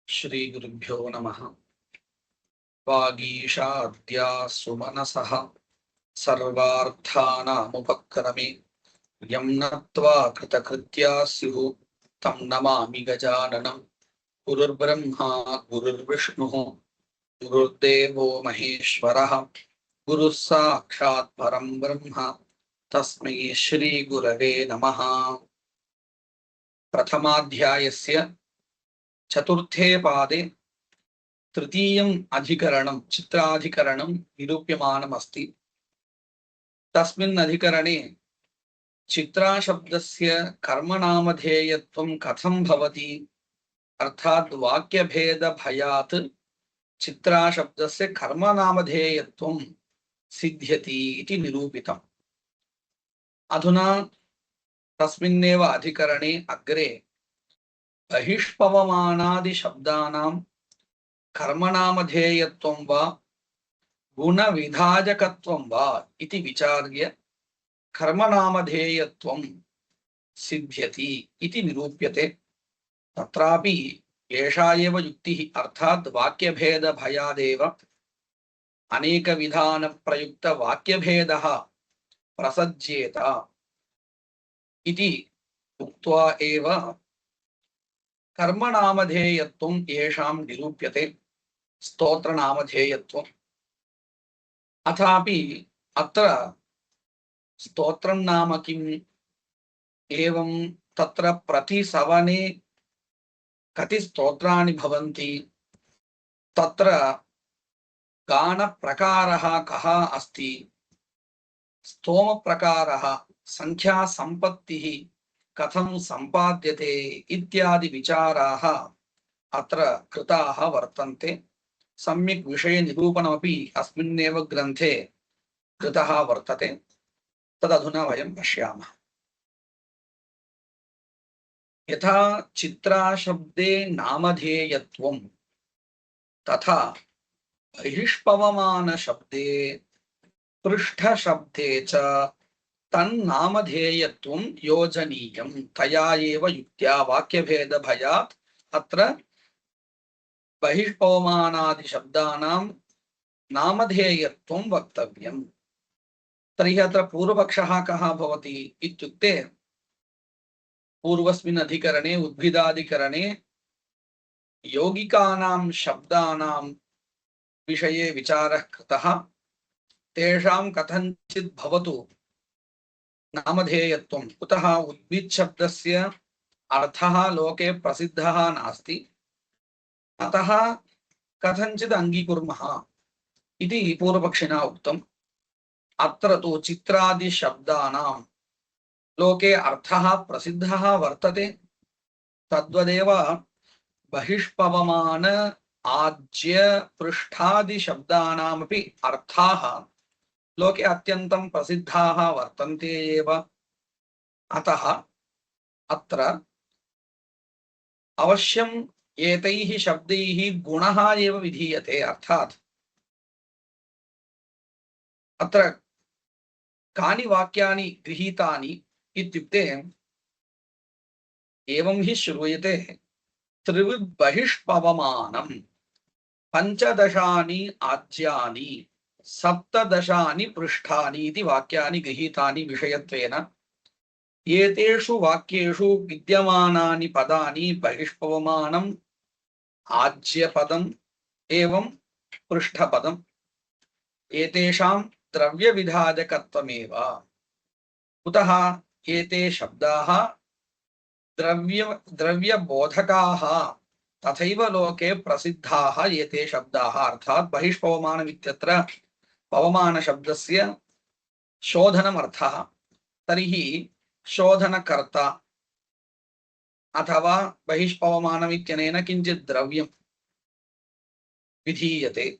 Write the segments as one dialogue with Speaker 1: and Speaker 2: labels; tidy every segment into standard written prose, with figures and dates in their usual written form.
Speaker 1: श्री गुरुभ्यो नमः। वागीशाद्या सुमनसः सर्वार्थानामुपक्रमे यं नत्वा कृतकृत्या स्युः तं नमामि गजाननं। गुरुर्ब्रह्मा गुरुर्विष्णुः गुरुर्देवो महेश्वरः गुरुः साक्षात् परं ब्रह्म तस्मै श्री गुरवे नमः। प्रथमाध्यायस्य चतुर्थे पादे तृतीयम् अधिकरणं चित्राधिकरणं निरूप्यमानमस्ति। तस्मिन् अधिकरणे चित्राशब्दस्य कर्मनामधेयत्वं कथं भवति, अर्थात् वाक्यभेदभयात् चित्राशब्दस्य कर्मनामधेयत्वं सिद्ध्यति इति निरूपितम्। अधुना तस्मिन्नेव अधिकरणे अग्रे बहिष्पवमानादिशब्दानां कर्मनामधेयत्वं वा गुणविधाजकत्वं वा इति विचार्य कर्मनामधेयत्वं सिद्ध्यति इति निरूप्यते। तत्रापि एषा एव युक्तिः, अर्थात् वाक्यभेदभयादेव अनेकविधानप्रयुक्तवाक्यभेदः प्रसज्येत इति उक्त्वा एव कर्मनामधेयत्वं येषां निरूप्यते, स्तोत्रनामधेयत्वम्। अथापि अत्र स्तोत्रं नाम किम्, एवं तत्र प्रतिसवने कति स्तोत्राणि भवन्ति, तत्र गानप्रकारः कः अस्ति, स्तोमप्रकारः, संख्यासम्पत्तिः कथं सम्पाद्यते इत्यादि विचाराः अत्र कृताः वर्तन्ते। सम्यक् विषयनिरूपणमपि अस्मिन्नेव ग्रन्थे कृतः वर्तते। तदधुना वयं पश्यामः। यथा चित्राशब्दे नामधेयत्वं तथा बहिष्पवमानशब्दे पृष्ठशब्दे च तन्नामधेयत्वं योजनीयं। तया एव युक्त्या वाक्यभेदभयात् अत्र बहिष्पवमानादिशब्दानां नामधेयत्वं वक्तव्यम्। तर्हि अत्र पूर्वपक्षः कः भवति इत्युक्ते, पूर्वस्मिन् अधिकरणे उद्भिदाधिकरणे यौगिकानां शब्दानां विषये विचारः कृतः। तेषां कथञ्चित् भवतु नामधेयत्वं। कुतः? उद्भिद शब्दस्य अर्थः लोके प्रसिद्धः नास्ति, अतः कथञ्चित् अङ्गीकुर्मः इति पूर्वपक्षिणा उक्तम्। अत्र तु चित्रादिशब्दानां लोके अर्थः प्रसिद्धः वर्तते। तद्वदेव बहिष्पवमान आज्य पृष्ठादिशब्दानामपि अर्थाः लोके अत्यन्तं प्रसिद्धाः वर्तन्ते एव। अतः अत्र अवश्यम् एतैः शब्दैः गुणः एव विधीयते। अर्थात् अत्र कानि वाक्यानि गृहीतानि इत्युक्ते, एवं हि श्रूयते, त्रिविद् बहिष्पवमानं पञ्चदशानि आज्यानि सप्तदशानि पृष्ठानि इति वाक्यानि गृहीतानि विषयत्वेन। एतेषु वाक्येषु विद्यमानानि पदानि बहिष्पवमानम्, आज्यपदम् एवं पृष्ठपदम्, एतेषां द्रव्यविधाजकत्वमेव। कुतः? एते शब्दाः द्रव्यबोधकाः तथैव लोके प्रसिद्धाः एते शब्दाः। अर्थात् बहिष्पवमानमित्यत्र पवमानशब्दस्य शोधनमर्थः। तर्हि शोधनकर्ता अथवा बहिष्पवमानमित्यनेन किञ्चित् द्रव्यं विधीयते।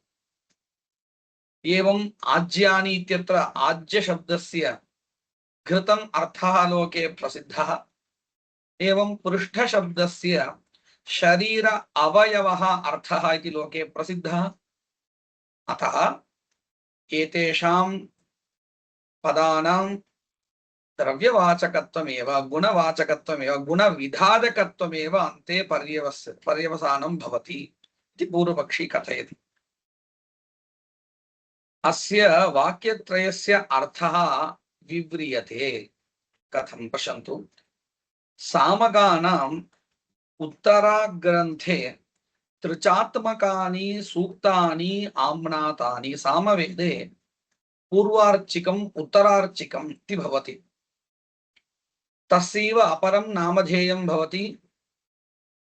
Speaker 1: एवं आज्यानि इत्यत्र आज्यशब्दस्य घृतम् अर्थः लोके प्रसिद्धः। एवं पृष्ठशब्दस्य शरीर अवयवः अर्थः इति लोके प्रसिद्धः। अतः एतेषां पदानां द्रव्यवाचकत्वमेव गुणवाचकत्वमेव गुणविधादकत्वमेव अन्ते पर्यवसानं भवति इति पूर्वपक्षी कथयति। अस्य वाक्यत्रयस्य अर्थः विव्रियते। कथं पश्यन्तु। सामगानाम् उत्तराग्रन्थे त्रिचात्मकानि सूक्तानि आम्नातानि सामवेदे पूर्वार्चिकम् उत्तरार्चिकम् इति भवति। तस्यैव अपरं नामधेयं भवति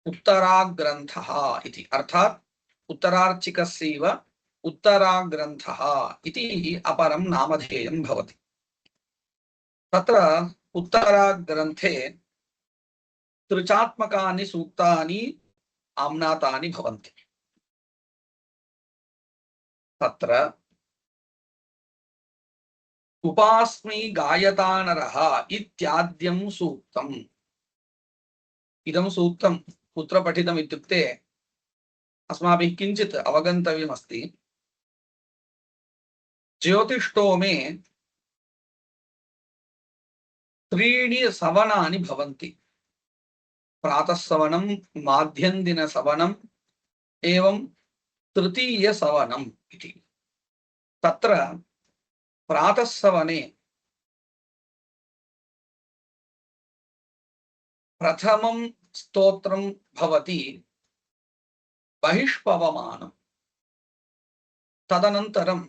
Speaker 1: उत्तराग्रन्थः इति। अर्थात् उत्तरार्चिकस्यैव उत्तराग्रन्थः इति अपरं नामधेयं भवति। तत्र उत्तराग्रन्थे त्रिचात्मकानि सूक्तानि आम्नातानि भवन्ति। तत्र उपास्मि गायतानरः इत्याद्यं सूक्तम्। इदं सूक्तं कुत्र पठितम् इत्युक्ते अस्माभिः किञ्चित् अवगन्तव्यमस्ति। ज्योतिष्टोमे त्रीणि सवनानि भवन्ति। प्रातःसवनं, माध्यन्दिनसवनम् एवं तृतीयसवनम् इति। तत्र प्रातःसवने प्रथमं स्तोत्रं भवति बहिष्पवमानम्। तदनन्तरम्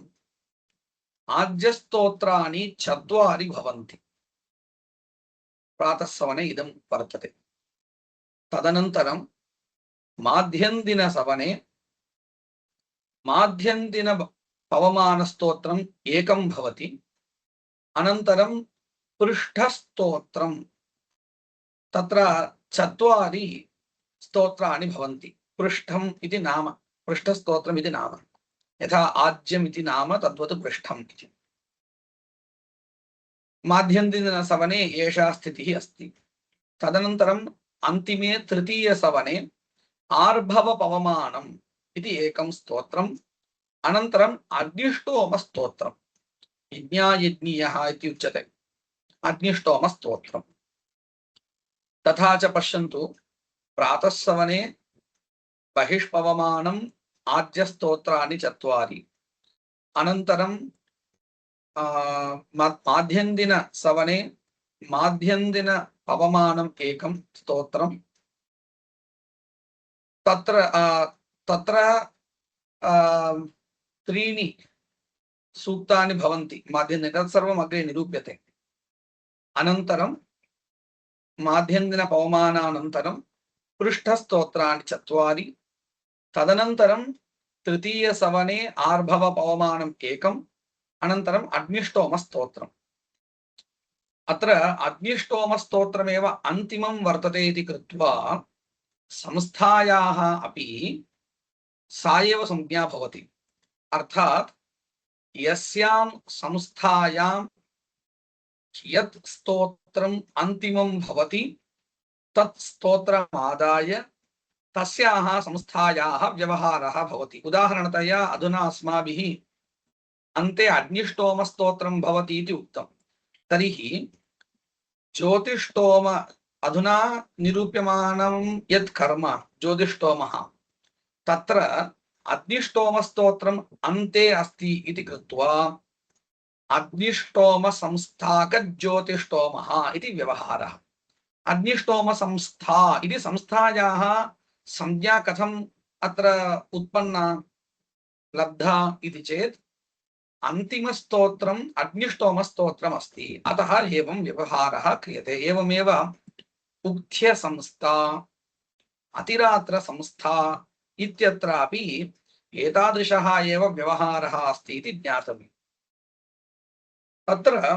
Speaker 1: आद्यस्तोत्राणि चत्वारि भवन्ति। प्रातःसवने इदं वर्तते। तदनन्तरं माध्यन्दिनसवने माध्यन्दिन पवमानस्तोत्रम् एकं भवति। अनन्तरं पृष्ठस्तोत्रं, तत्र चत्वारि स्तोत्राणि भवन्ति। पृष्ठम् इति नाम, पृष्ठस्तोत्रम् इति नाम। यथा आज्यम् इति नाम तद्वत् पृष्ठम् इति। माध्यन्दिनसवने एषा स्थितिः अस्ति। तदनन्तरम् अन्तिमे तृतीयसवने आर्भवपवमानम् इति एकं स्तोत्रम्। अनन्तरम् अग्निष्टोमस्तोत्रम्, यज्ञायज्ञीयः इति उच्यते, अग्निष्टोमस्तोत्रम्। तथा च पश्यन्तु, प्रातःसवने बहिष्पवमानम् आद्यस्तोत्राणि चत्वारि। अनन्तरं माध्यन्दिनसवने माध्यन्दिनपवमानम् एकं स्तोत्रम्। तत्र त्रीणि सूक्तानि भवन्ति माध्यन्दिने, तत्सर्वम् अग्रे निरूप्यते। अनन्तरं माध्यन्दिनपवमानानन्तरं पृष्ठस्तोत्राणि चत्वारि। तदनन्तरं तृतीयसवने आर्भवपवमानम् एकम्। अनन्तरम् अग्निष्टोमस्तोत्रम्। अत्र अग्निष्टोमस्तोत्रमेव अन्तिमं वर्तते इति कृत्वा संस्थायाः अपि सा एव संज्ञा भवति। अर्थात् यस्यां संस्थायां यत् स्तोत्रम् अन्तिमं भवति तत् स्तोत्रमादाय तस्याः संस्थायाः व्यवहारः भवति। उदाहरणतया अधुना अस्माभिः अन्ते अग्निष्टोमस्तोत्रं भवति इति उक्तं। तर्हि ज्योतिष्टोम, अधुना निरूप्यमानं यत् कर्म ज्योतिष्टोमः, तत्र अग्निष्टोमस्तोत्रम् अन्ते अस्ति इति कृत्वा अग्निष्टोमसंस्थाकज्योतिष्टोमः इति व्यवहारः। अग्निष्टोमसंस्था इति संस्थायाः संज्ञा कथम् अत्र उत्पन्ना लब्धा इति चेत् अन्तिमस्तोत्रम् अग्निष्टोमस्तोत्रम् अस्ति, अतः एवं व्यवहारः क्रियते। एवमेव उक्थ्यसंस्था, अतिरात्रसंस्था इत्यत्रापि एतादृशः एव व्यवहारः अस्ति इति ज्ञातव्यम्। तत्र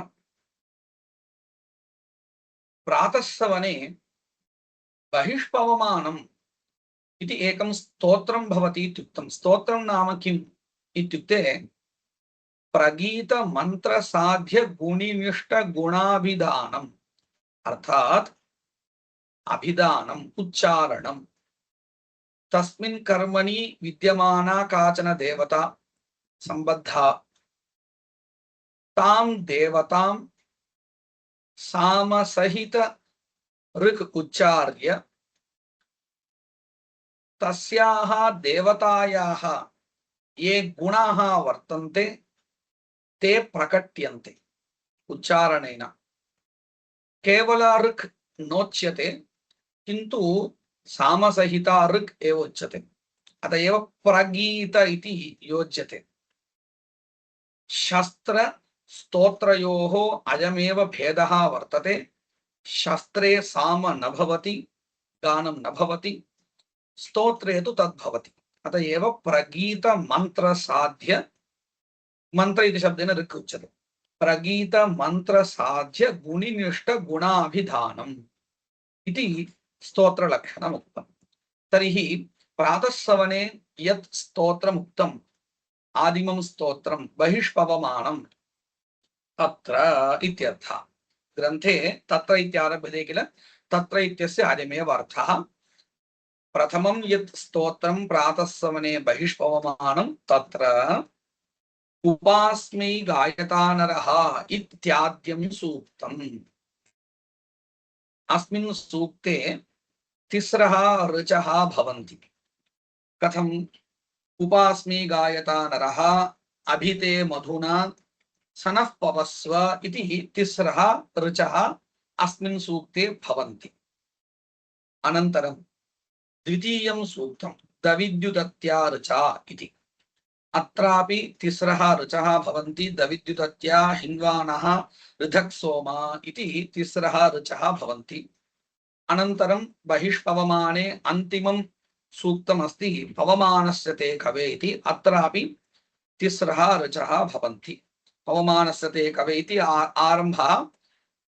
Speaker 1: प्रातःसवने बहिष्पवमानम् इति एकं स्तोत्रं भवति इत्युक्तं। स्तोत्रं नाम किम् इत्युक्ते प्रगीतमन्त्रसाध्यगुणिनिष्ठगुणाभिधानम्, अर्थात् अभिधानम्, उच्चारणम्। तस्मिन् कर्मणि विद्यमाना काचन देवता सम्बद्धा, तां देवतां सामसहित ऋक् उच्चार्य तस्याः देवतायाः ये गुणाः वर्तन्ते ते प्रकट्यन्ते उच्चारणेन। केवल ऋक् नोच्यते किन्तु सामसहिता ऋक् एव उच्यते, अत एव प्रगीत इति योज्यते। शस्त्र स्तोत्रयोः अयमेव भेदः वर्तते। शस्त्रे साम न भवति, गानं न भवति, स्तोत्रे तु तद्भवति। अत एव प्रगीत मंत्र साध्य, मंत्र इति शब्देन ऋक् उच्यते, प्रगीत मंत्र साध्य गुणिनिष्ठ गुणाभिधानम् इति स्तोत्रलक्षणम् उक्तम्। तर्हि प्रातःसवने यत् स्तोत्रमुक्तम् आदिमं स्तोत्रं बहिष्पवमानं तत्र इत्यर्थः। ग्रन्थे तत्र इत्यारभ्यते किल, तत्र इत्यस्य आदिमेव अर्थः। प्रथमं यत् स्तोत्रं प्रातःसवने बहिष्पवमानं तत्र उपास्मै गायतानरः इत्याद्यं सूक्तम्। अस्मिन् सूक्ते तिस्रः ऋचः भवन्ति। कथम्? उपास्मै गायतानरः, अभिते मधुना, सनः पवस्व इति तिस्रः ऋचः अस्मिन् सूक्ते भवन्ति। अनन्तरं द्वितीयं सूक्तं दविद्युदत्या ऋचा इति। अत्रापि तिस्रः ऋचः भवन्ति। दविद्युदत्या हिन्वानः ऋधक् सोमा इति तिस्रः ऋचः भवन्ति। अनन्तरं बहिष्पवमाने अन्तिमं सूक्तमस्ति पवमानस्य ते कवे इति। अत्रापि तिस्रः ऋचः भवन्ति। पवमानस्य ते कवे इति आरम्भः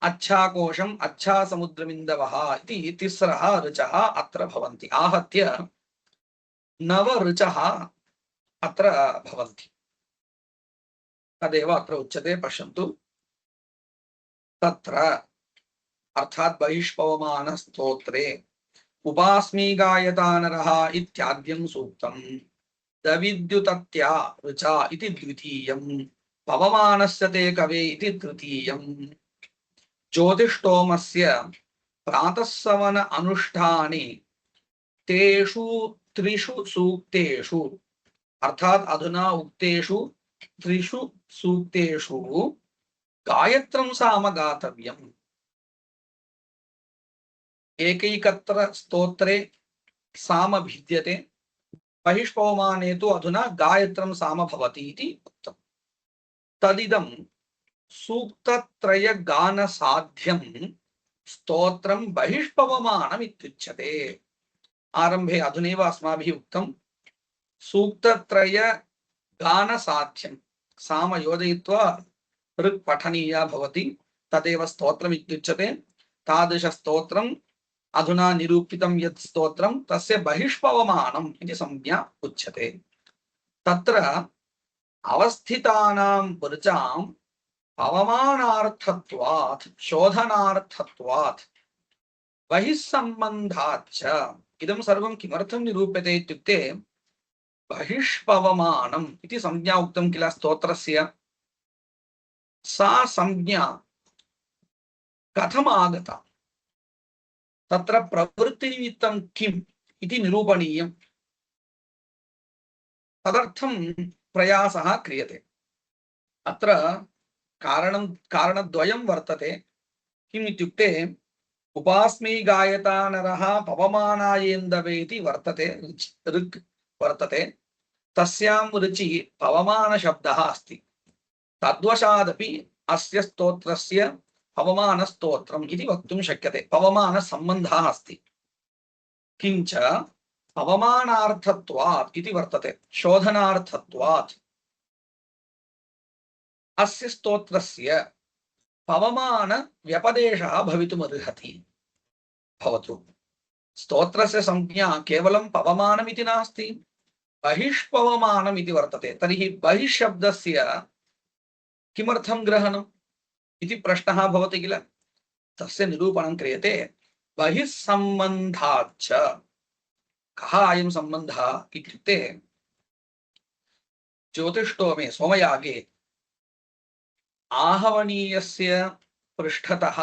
Speaker 1: अच्छाकोशम् अच्छा समुद्रमिन्दवः इति तिस्रः ऋचः अत्र भवन्ति। आहत्य नव ऋचः अत्र भवन्ति। तदेव अत्र उच्यते, पश्यन्तु। तत्र अर्थात् बहिष्पवमान स्तोत्रे उपास्मै गायतानरः इत्याद्यं सूक्तं, दविद्युतत्या ऋचा इति द्वितीयं, पवमानस्य ते कवे इति तृतीयं। ज्योतिष्टोमस्य प्रातःसवन अनुष्ठाने तेषु त्रिषु सूक्तेषु, अर्थात् अधुना उक्तेषु त्रिषु सूक्तेषु गायत्रं साम गातव्यम्। एकैकत्र स्तोत्रे साम भिद्यते, बहिष्पवमाने तु अधुना गायत्रं साम भवति इति उक्तम्। तदिदं सूक्तत्रय गान साध्यं स्तोत्रं बहिष्पवमानम् इत्युच्यते। आरंभे अधुनैव अस्माभिः उक्तं सूक्तत्रय गान साध्यं, साम योजयित्वा ऋक् पठनीया भवति, तदेव स्तोत्रम् इत्युच्यते। तादृश स्तोत्रम् अधुना निरूपितं यत् स्तोत्रं तस्य बहिष्पवमानम् इति संज्ञा उच्यते। तत्र अवस्थितानां ऋचां पवमानार्थत्वात् शोधनार्थत्वात् बहिस्सम्बन्धात् च इदं सर्वं किमर्थं निरूप्यते इत्युक्ते बहिष्पवमानम् इति संज्ञा उक्तं किल स्तोत्रस्य। सा संज्ञा कथम् आगता, तत्र प्रवृत्तिनिमित्तं किम् इति निरूपणीयम्। तदर्थं प्रयासः क्रियते। अत्र कारणद्वयं वर्तते। किम् इत्युक्ते उपास्मै गायतानरः पवमानायेन्दवे इति वर्तते, ऋक् वर्तते, तस्यां ऋचि पवमानशब्दः अस्ति। तद्वशादपि अस्य स्तोत्रस्य पवमानस्तोत्रम् इति वक्तुं शक्यते। पवमानसम्बन्धः अस्ति, किञ्च पवमानार्थत्वात् इति वर्तते, शोधनार्थत्वात्। अस्य स्तोत्रस्य पवमान व्यपदेशः भवितुमर्हति। भवतु स्तोत्रस्य संज्ञा केवलं पवमानमिति नास्ति, बहिष्पवमानम् इति वर्तते। तर्हि बहिःशब्दस्य किमर्थं ग्रहणम् इति प्रश्नः भवति किल। तस्य निरूपणं क्रियते बहिस्सम्बन्धाच्च। कः अयं सम्बन्धः इत्युक्ते ज्योतिष्टोमे सोमयागे आहवनीयस्य पृष्ठतः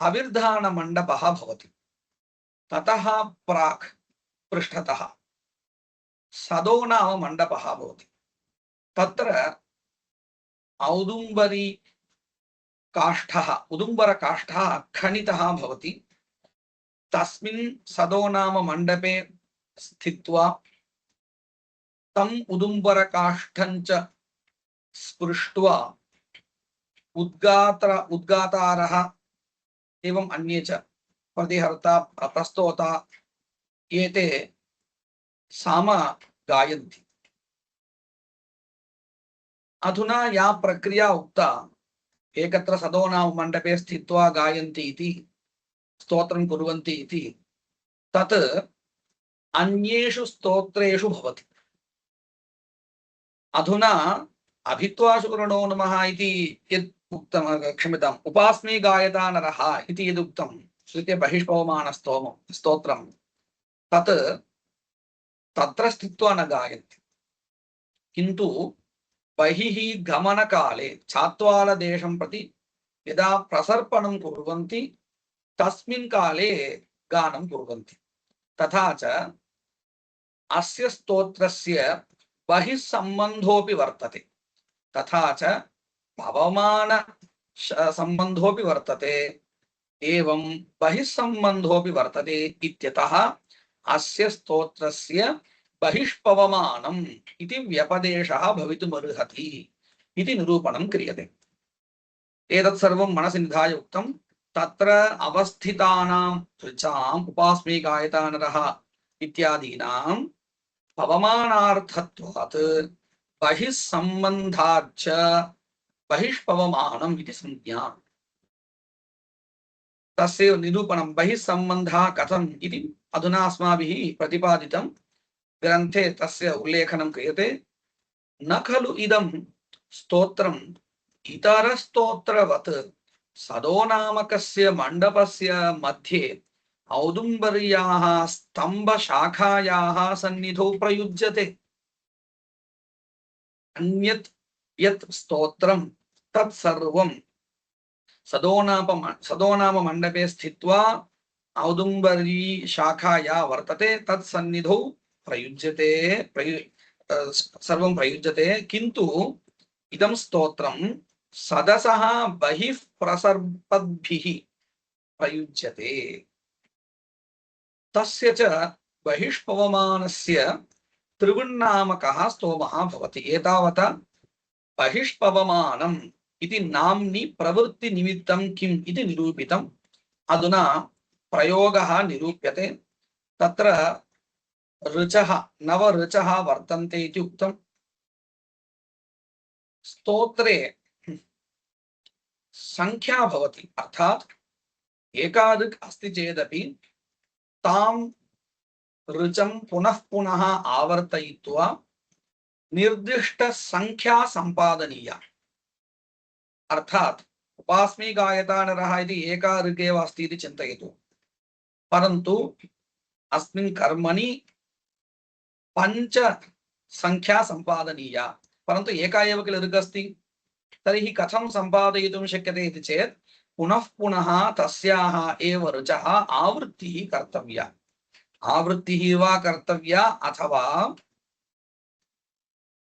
Speaker 1: अविर्धानमण्डपः भवति। ततः प्राक् पृष्ठतः सदोनाममण्डपः भवति। तत्र औदुम्बरी काष्ठः उदुम्बरकाष्ठः खनितः भवति। तस्मिन् सदोनाममण्डपे स्थित्वा तम् उदुम्बरकाष्ठं च स्पृष्ट्वा उद्गातारः एवं अन्ये च प्रतिहर्ता प्रस्तोता एते साम गायन्ति। अधुना या प्रक्रिया उक्ता एकत्र सदोनाममण्डपे स्थित्वा गायन्ति इति स्तोत्रं कुर्वन्ति इति तत् अन्येषु स्तोत्रेषु भवति। अधुना अभित्वा शुक्रणो नमः इति यत् उक्तं, क्षम्यताम्, उपास्मी गायता नरः इति यदुक्तं श्रुत्य बहिष्पवमान स्तोत्रं तत् तत्र स्थित्वा न गायन्ति। किन्तु बहिः गमनकाले चात्वालदेशं प्रति यदा प्रसर्पणं कुर्वन्ति तस्मिन् काले गानं कुर्वन्ति। तथा च अस्य स्तोत्रस्य बहिः सम्बन्धोऽपि वर्तते, तथा च पवमान सम्बन्धोऽपि वर्तते, एवं बहिः सम्बन्धोऽपि वर्तते इत्यतः अस्य स्तोत्रस्य बहिष्पवमानम् इति व्यपदेशः भवितुमर्हति इति निरूपणं क्रियते। एतत् सर्वं मनसि निधाय उक्तं। तत्र अवस्थितानां ऋचाम् उपास्मी गायता नरः इत्यादीनां पवमानार्थत्वात् बहिः सम्बन्धाच्च बहिष्पवमानम् इति संज्ञा। तस्य निरूपणं बहिः सम्बन्धः कथम् इति अधुना अस्माभिः प्रतिपादितं। ग्रन्थे तस्य उल्लेखनं क्रियते। न खलु इदं स्तोत्रम् इतरस्तोत्रवत् सदोनामकस्य मण्डपस्य मध्ये औदुम्बर्याः स्तम्भशाखायाः सन्निधौ प्रयुज्यते। अन्यत् यत् स्तोत्रं तत्सर्वं सदोनाममण्डपे स्थित्वा औदुम्बरी शाखाया वर्तते तत्सन्निधौ प्रयुज्यते, सर्वं प्रयुज्यते। किन्तु इदं स्तोत्रं सदसः बहिः प्रसर्पद्भिः प्रयुज्यते। तस्य च बहिष्पवमानस्य त्रिवृन्नामकः स्तोमः भवति। एतावता बहिष्पवमानम् इति नाम्नि प्रवृत्तिनिमित्तं किम् इति निरूपितम्। अधुना प्रयोगः निरूप्यते। तत्र ऋचः नवऋचः वर्तन्ते इति उक्तम्। स्तोत्रे संख्या भवति, अर्थात् एकादृक् अस्ति चेदपि तां ऋचं पुनः पुनः आवर्तयित्वा निर्दिष्ट संख्या संपादनीया। अर्थात् उपास्मी गायता नरः इति एका ऋक् एव अस्ति इति चिन्तयतु, परन्तु अस्मिन् कर्मणि पञ्च संख्या संपादनीया, परन्तु एका एव किल ऋक् अस्ति। तर्हि कथं सम्पादयितुं शक्यते इति चेत् पुनः पुनः तस्याः एव ऋचः आवृत्तिः कर्तव्या। आवृत्तिः वा कर्तव्या अथवा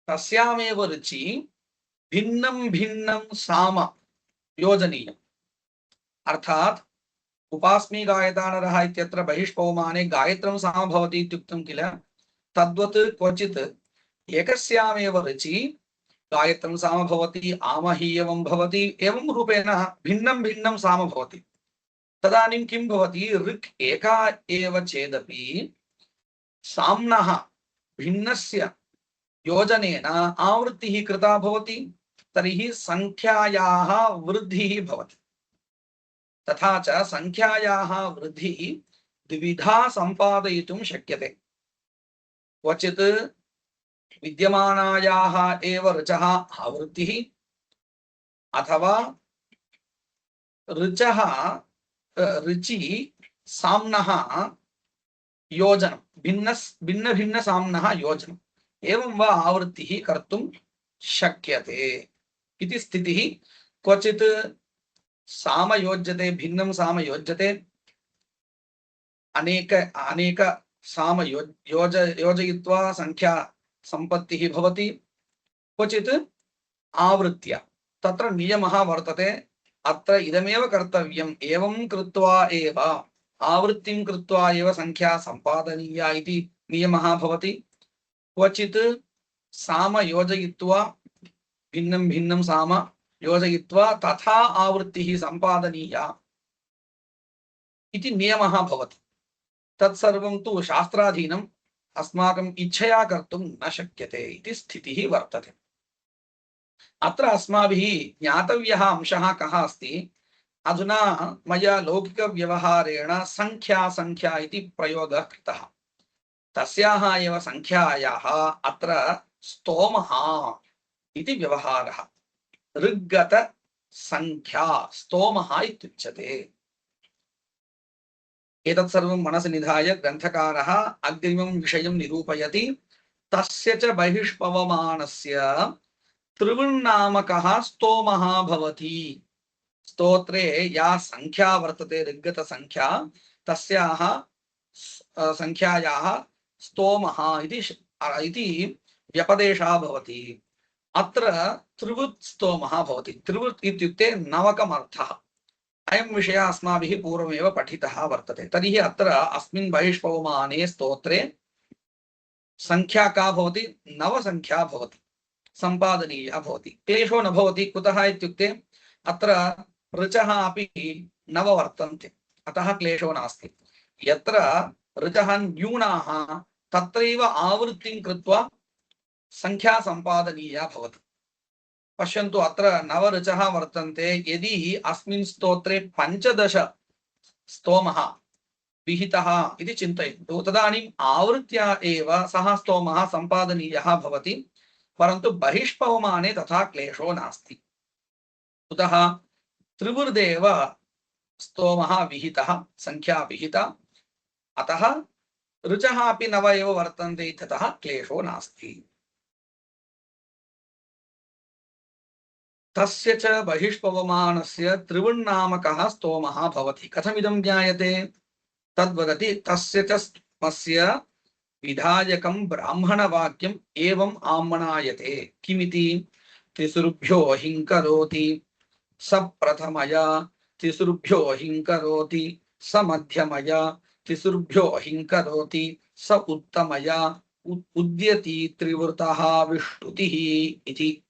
Speaker 1: तस्यामेव ऋचि भिन्नं भिन्नं साम योजनीयम्। अर्थात् उपास्मी गायता नरः इत्यत्र बहिष्पवमाने गायत्रं साम भवति इत्युक्तं किल, तद्वत् क्वचित् एकस्यामेव ऋचि गायत्रं साम भवति, आमहीयवं भवति, एवं रूपेण भिन्नं भिन्नं साम भवति। तदानीं किं भवति, ऋक् एका एव चेदपि साम्नः भिन्नस्य योजनेन आवृत्तिः कृता भवति, तर्हि संख्यायाः वृद्धिः भवति। तथा च संख्यायाः वृद्धिः द्विविधा सम्पादयितुं शक्यते। क्वचित् विद्यमानायाः एव ऋचः आवृत्तिः, अथवा ऋचः ऋचि साम्नः योजनं, भिन्न भिन्न साम्नः योजनं, एवं वा आवृत्तिः कर्तुं शक्यते इति स्थितिः। क्वचित् साम योज्यते, भिन्नं साम योज्यते, अनेक अनेक साम योजयित्वा संख्या संपत्तिः भवति। क्वचित् आवृत्य, तत्र नियमः वर्तते, अत्र इदमेव कर्तव्यम्, एवं कृत्वा एव आवृत्तिं कृत्वा एव संख्या सम्पादनीया इति नियमः भवति। क्वचित् साम योजयित्वा, भिन्नं भिन्नं साम योजयित्वा तथा आवृत्तिः सम्पादनीया इति नियमः भवति। तत्सर्वं तु शास्त्राधीनम्, अस्माकम् इच्छया कर्तुं न शक्यते इति स्थितिः वर्तते। अत्र अस्माभिः ज्ञातव्यः अंशः कः अस्ति? अधुना मया लौकिकव्यवहारेण संख्या इति प्रयोगः कृतः। तस्याः एव संख्यायाः अत्र स्तोमः इति व्यवहारः। ऋग्गत संख्या स्तोमः इत्युच्यते। एतत् सर्वं मनसि निधाय ग्रन्थकारः अग्रिमं विषयं निरूपयति। तस्य च बहिष्पवमानस्य त्रिवृन्नामकः स्तोमः भवति। स्तोत्रे या संख्या वर्तते, ऋग्गत संख्या, तस्याः संख्यायाः स्तोमः इति व्यपदेशः भवति। अत्र त्रिवृत् स्तोमः भवति। त्रिवृत् इत्युक्ते नवकमर्थः। अयं विषयः अस्माभिः पूर्वमेव पठितः वर्तते। तर्हि अत्र अस्मिन् बहिष्पवमाने स्तोत्रे संख्या का भवति? नवसंख्या भवति, सम्पादनीया भवति। क्लेशो न भवति। कुतः इत्युक्ते अत्र ऋचः अपि नव वर्तन्ते, अतः क्लेशो नास्ति। यत्र ऋचः न्यूनाः तत्रैव आवृत्तिं कृत्वा संख्या सम्पादनीया भवति। पश्यन्तु, अत्र नव ऋचः वर्तन्ते। यदि अस्मिन् स्तोत्रे 15 स्तोमः विहितः इति चिन्तयन्तु, तदानीम् आवृत्त्या एव सः स्तोमः सम्पादनीयः भवति। परन्तु बहिष्पवमाने तथा क्लेशो नास्ति। कुतः? त्रिवृदेव स्तोमः विहितः, संख्या विहिता, अतः ऋचः अपि नव एव वर्तन्ते इत्यतः क्लेशो नास्ति। तस्य च बहिष्पवमानस्य त्रिवृन्नामकः स्तोमः भवति। कथमिदं ज्ञायते? तद्वदति। तस्य च स्तोमस्य विधायकं ब्राह्मणवाक्यम् एवम् आम्नायते। किमिति? तिसृभ्यो हिंकरोति स प्रथमया, तिसृभ्यो हिंकरोति स मध्यमया, तिसृभ्यो हिंकरोति स उत्तमया, उद्यति त्रिवृतः विष्टुतिः इति।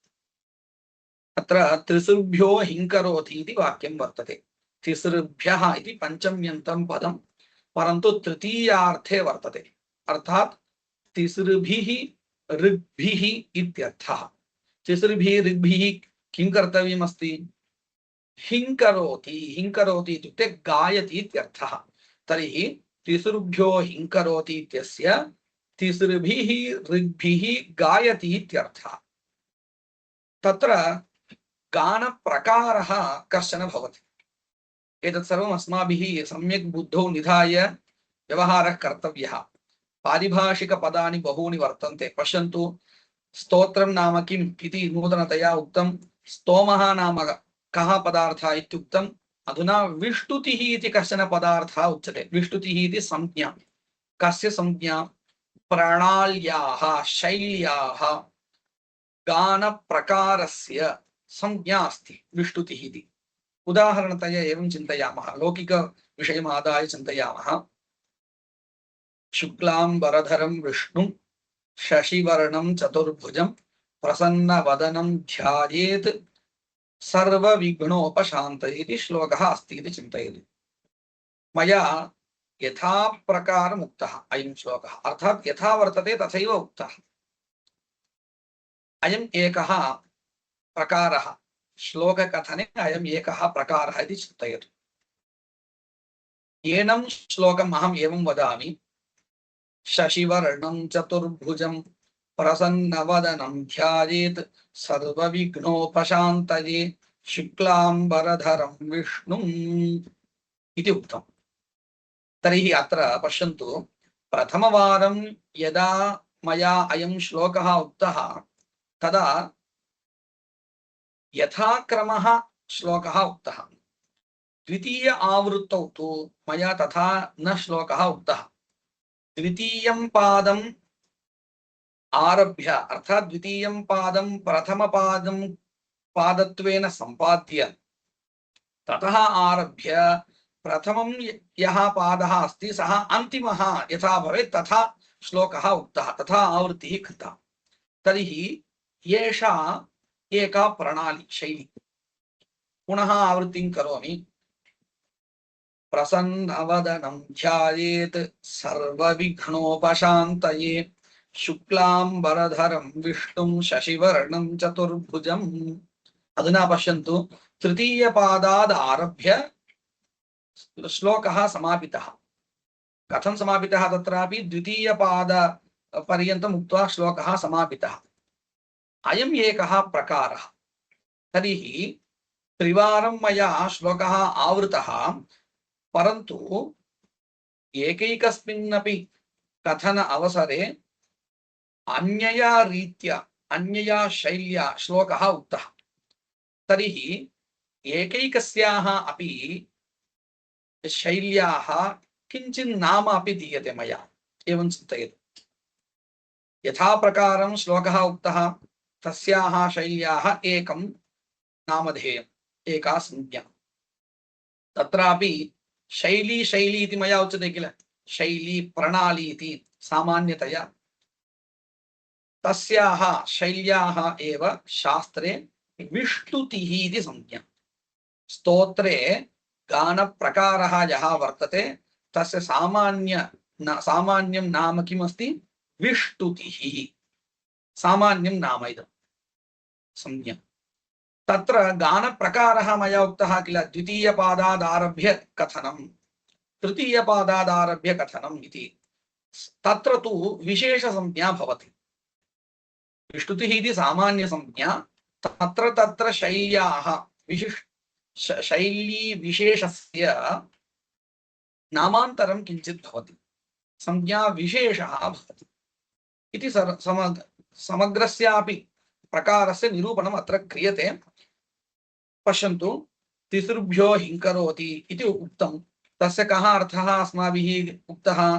Speaker 1: अत्र त्रिसृभ्यो हिंकरोति इति वाक्यं वर्तते। तिसृभ्यः इति पञ्चम्यन्तं पदं, परन्तु तृतीयार्थे वर्तते। अर्थात् तिसृभिः ऋग्भिः इत्यर्थः। तिसृभिः ऋग्भिः किं कर्तव्यमस्ति? हिंकरोति। हिंकरोति इत्युक्ते गायति इत्यर्थः। तर्हि तिसृभ्यो हिंकरोति इत्यस्य तिसृभिः ऋग्भिः गायति इत्यर्थः। तत्र गानप्रकारः कश्चन भवति। एतत् सर्वम् अस्माभिः सम्यक् बुद्धौ निधाय व्यवहारः कर्तव्यः। पारिभाषिकपदानि बहूनि वर्तन्ते। पश्यन्तु, स्तोत्रं नाम किम् इति नूतनतया उक्तं। स्तोमः नाम कः पदार्थः इत्युक्तम्। अधुना विष्टुतिः इति कश्चन पदार्थः उच्यते। विष्टुतिः इति संज्ञा। कस्य संज्ञा? प्रणाल्याः, शैल्याः, गानप्रकारस्य संज्ञा अस्ति विष्टुतिः इति। उदाहरणतया एवं चिन्तयामः, लौकिकविषयम् आदाय चिन्तयामः। शुक्लाम्बरधरं विष्णुं शशिवर्णं चतुर्भुजं प्रसन्नवदनं ध्यायेत् सर्वविघ्नोपशान्तये इति श्लोकः अस्ति इति चिन्तयतु। मया यथा प्रकारम् उक्तः अयं श्लोकः, अर्थात् यथा वर्तते तथैव उक्तः। अयम् एकः प्रकारः, श्लोककथने अयम् एकः प्रकारः इति चिन्तयतु। एनं श्लोकम् अहम् एवं वदामि। शशिवर्णं चतुर्भुजं प्रसन्नवदनं ध्यायेत् सर्वविघ्नोपशान्तये शुक्लाम्बरधरं विष्णुम् इति उक्तम्। तर्हि अत्र पश्यन्तु, प्रथमवारं यदा मया अयं श्लोकः उक्तः तदा यथाक्रमः श्लोकः उक्तः। द्वितीय आवृत्तौ तु मया तथा न श्लोकः उक्तः। द्वितीयं पादम् आरभ्य अर्थात् द्वितीयं पादं प्रथमपादं पादत्वेन सम्पाद्य ततः आरभ्य प्रथमं यः पादः अस्ति सः अन्तिमः यथा भवेत् तथा श्लोकः उक्तः, तथा आवृत्तिः कृता। तर्हि एषा एका प्रणाली शैली। पुनः आवृत्तिं करोमि। प्रसन्नवदनं ध्यायेत् सर्वविघ्नोपशान्तये शुक्लाम्बरधरं विष्णुं शशिवर्णं चतुर्भुजम्। अधुना पश्यन्तु, तृतीयपादाद् आरभ्य श्लोकः समापितः। कथं समापितः? तत्रापि द्वितीयपाद पर्यन्तम् उक्त्वा श्लोकः समापितः। अयम् एकः प्रकारः। तर्हि त्रिवारं मया श्लोकः आवृतः, परन्तु एकैकस्मिन्नपि कथन अवसरे अन्यया रीत्या अन्यया शैल्या श्लोकः उक्तः। तर्हि एकैकस्याः अपि शैल्याः किञ्चित् नाम अपि दीयते मया। एवं चिन्तयतु। यथा प्रकारं श्लोकः उक्तः तस्याः शैल्याः एकं नामधेयम्, एका संज्ञा। तत्रापि शैली शैली इति मया उच्यते किल, शैली प्रणाली इति सामान्यतया। तस्याः शैल्याः एव शास्त्रे विष्टुतिः इति संज्ञा। स्तोत्रे गानप्रकारः यः वर्तते तस्य सामान्यं नाम किमस्ति? विष्टुतिः। सामान्यं नाम इदं संज्ञा। तत्र गानप्रकारः मया उक्तः किल, द्वितीयपादादारभ्य कथनं, तृतीयपादादारभ्य कथनम् इति। तत्र तु विशेषसंज्ञा भवति। विष्टुतिः इति सामान्यसंज्ञा, तत्र तत्र शैल्याः शैली विशेषस्य नामान्तरं किञ्चित् भवति, संज्ञा विशेषः भवति इति समग्रस्यापि प्रकारस्य निरूपणम् अत्र क्रियते। पश्यन्तु, तिसृभ्यो हिंकरोति इति उक्तं। तस्य कः अर्थः अस्माभिः उक्तः?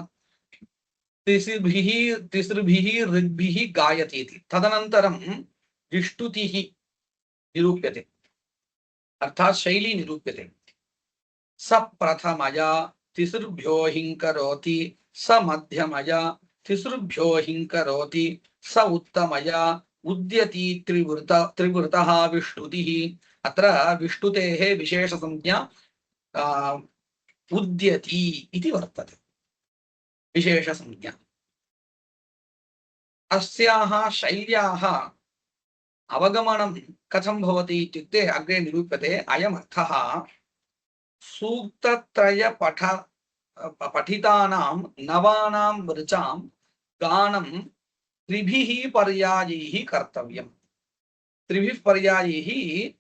Speaker 1: तिसृभिः ऋग्भिः गायति इति। तदनन्तरं विष्टुतिः निरूप्यते, अर्थात् शैली निरूप्यते। स प्रथमया तिसृभ्यो हिंकरोति, स मध्यमया तिसृभ्यो हिंकरोति, स उत्तमया उद्यति त्रिवृतः विष्टुतिः। अत्र विष्टुतेः विशेषसंज्ञा उद्यति इति वर्तते, विशेषसंज्ञा। अस्याः शैल्याः अवगमनं कथं भवति इत्युक्ते अग्रे निरूप्यते। अयमर्थः सूक्तत्रय पठितानां नवानां ऋचां गानं त्रिभिः पर्यायैः कर्तव्यम्। त्रिभिः पर्यायैः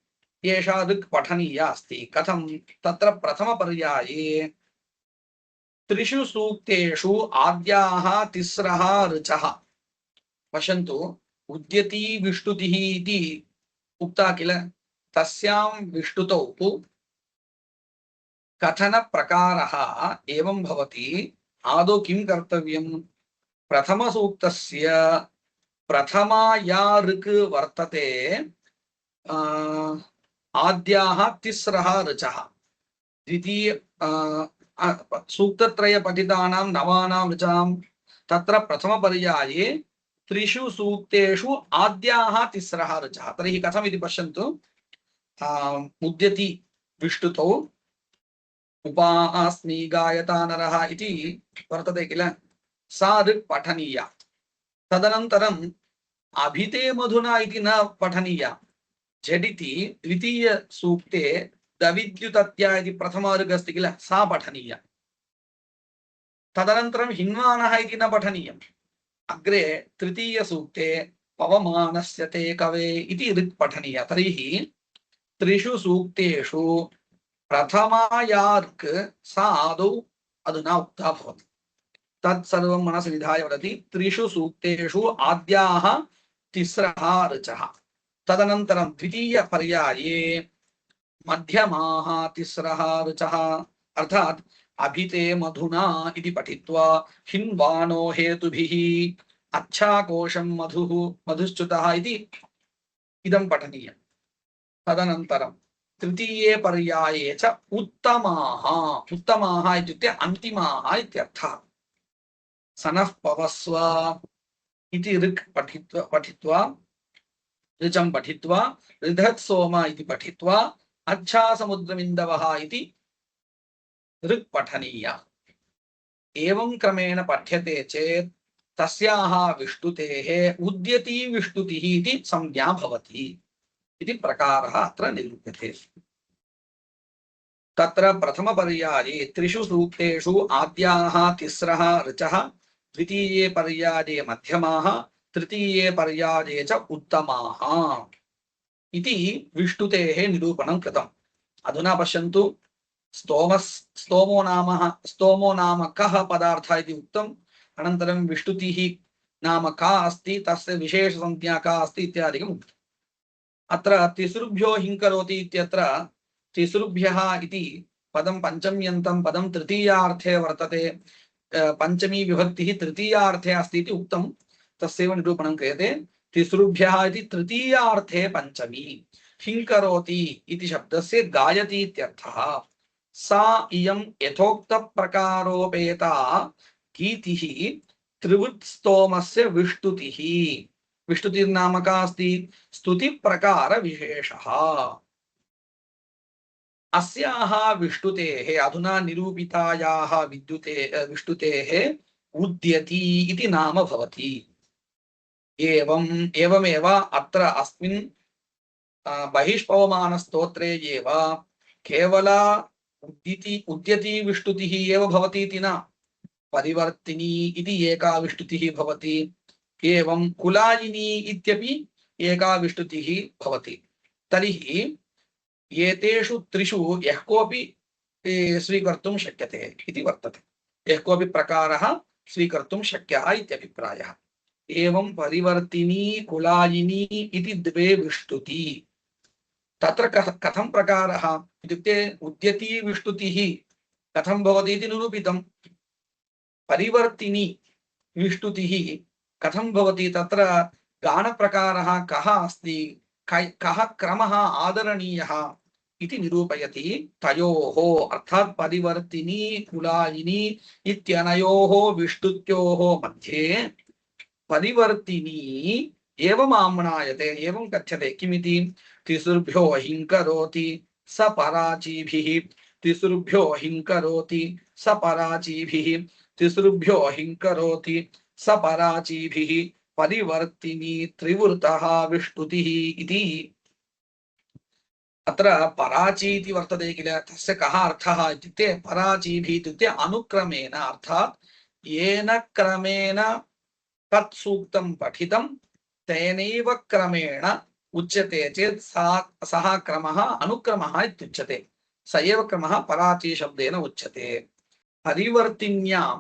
Speaker 1: एषा ऋक् पठनीया अस्ति। कथं? तत्र प्रथमपर्याये त्रिषु सूक्तेषु आद्याः तिस्रः ऋचः। पश्यन्तु, उद्यति विष्टुतिः इति उक्ता किल, तस्यां विष्टुतौ कथनप्रकारः एवं भवति। आदौ किं कर्तव्यं? प्रथमसूक्तस्य प्रथमा या ऋक् वर्तते, आद्याः तिस्रः ऋचः, द्वितीय सूक्तत्रय पठितानां नवानां ऋचां, तत्र प्रथमपर्याये त्रिषु सूक्तेषु आद्याः तिस्रः ऋचः। तर्हि कथम् इति पश्यन्तु। उद्यति विष्टुतौ उपास्मि गायता नरः इति वर्तते किल, सा ऋक् पठनीया। तदनन्तरम् अभिते मधुना इति न पठनीया। झटिति द्वितीय सूक्ते दविद्युतत्या इति प्रथमा ऋक् अस्ति किल, सा पठनीया। तदनन्तरं हिन्वानः इति न पठनीयम्। अग्रे तृतीय सूक्ते पवमानस्य ते कवे इति ऋक् पठनीया। तर्हि त्रिषु सूक्तेषु प्रथमा या ऋक् सा आदौ अधुना उक्ता भवति। तत्सर्वं मनसि निधाय वदति। त्रिषु सूक्तेषु आद्याः तिस्रः ऋचः। तदनन्तरं द्वितीयपर्याये मध्यमाः तिस्रः ऋचः अर्थात् अभिते मधुना इति पठित्वा हिन्वानो हेतुभिः अच्छाकोशं मधुः मधुश्च्युतः इति इदं पठनीयम्। तदनन्तरं तृतीये पर्याये च उत्तमाः उत्तमाः इत्युक्ते अन्तिमाः इत्यर्थः। सनः पवस्व इति ऋक् पठित्वा ऋचं पठित्वा ऋधत् सोम इति पठित्वा अच्छा समुद्रमिन्दवः इति ऋक् पठनीया। एवं क्रमेण पठ्यते चेत् तस्याः विष्टुतेः उद्यती विष्टुतिः इति संज्ञा भवति इति प्रकारः अत्र निरूप्यते। तत्र प्रथमपर्याये त्रिषु सूक्तेषु आद्याः तिस्रः ऋचः, द्वितीये पर्याये मध्यमाः, तृतीये पर्याये च उत्तमाः इति विष्टुतेः निरूपणं कृतम्। अधुना पश्यन्तु, स्तोमो नाम कः पदार्थः इति उक्तम्, अनन्तरं विष्टुतिः नाम का अस्ति, तस्य विशेषसंज्ञा का अस्ति इत्यादिकम् उक्तम्। अत्र तिसृभ्यो हिङ्करोति इत्यत्र तिसृभ्यः इति पदं पञ्चम्यन्तं पदं तृतीयार्थे वर्तते, पंचमी विभक्तिः तृतीयार्थे अस्ति इति उक्तं, तस्यैव निरूपणं क्रियते। तिसृभ्यः इति तृतीयार्थे पंचमी, हिङ्करोति इति शब्दस्य गायति इत्यर्थः। सा इयं यथोक्तप्रकारोपेता गीतिः त्रिवृत्स्तोमस्य विष्टुतिः। विष्टुतिर्नाम का अस्ति? स्तुतिप्रकारविशेषः। अस्याः विष्टुतेः अधुना निरूपितायाः विष्टुतेः उद्यति इति नाम भवति। एवमेव अत्र अस्मिन् बहिष्पवमानस्तोत्रे एव केवल उद्यति विष्टुतिः एव भवति इति न, परिवर्तिनी इति एका विष्टुतिः भवति, एवं कुलायिनी इत्यपि एका विष्टुतिः भवति। तर्हि एतेषु त्रिषु यः कोऽपि स्वीकर्तुं शक्यते इति वर्तते, यः कोऽपि प्रकारः स्वीकर्तुं शक्यः इत्यभिप्रायः। एवं परिवर्तिनी कुलायिनी इति द्वे विष्टुति। तत्र कथं प्रकारः इत्युक्ते उद्यती विष्टुतिः कथं भवति इति निरूपितं, परिवर्तिनी विष्टुतिः कथं भवति, तत्र गानप्रकारः कः अस्ति, कः क्रमः आदरणीयः इति निरूपयति। तयोः अर्थात् परिवर्तिनी कुलायिनी इत्यनयोः विष्टुत्योः मध्ये परिवर्तिनी एवम् आम्नायते, एवं कथ्यते। किमिति? तिसृभ्यो हिङ्करोति स पराचीभिः, तिसृभ्यो हिङ्करोति स पराचीभिः, तिसृभ्यो हिङ्करोति स पराचीभिः परिवर्तिनी त्रिवृतः विष्टुतिः इति। अत्र पराची इति वर्तते किल, तस्य कः अर्थः इत्युक्ते पराचीभिः इत्युक्ते अनुक्रमेण, अर्थात् येन क्रमेण तत् सूक्तं पठितं तेनैव क्रमेण उच्यते चेत् सः क्रमः अनुक्रमः इत्युच्यते, स एव क्रमः पराची शब्देन उच्यते। परिवर्तिन्यां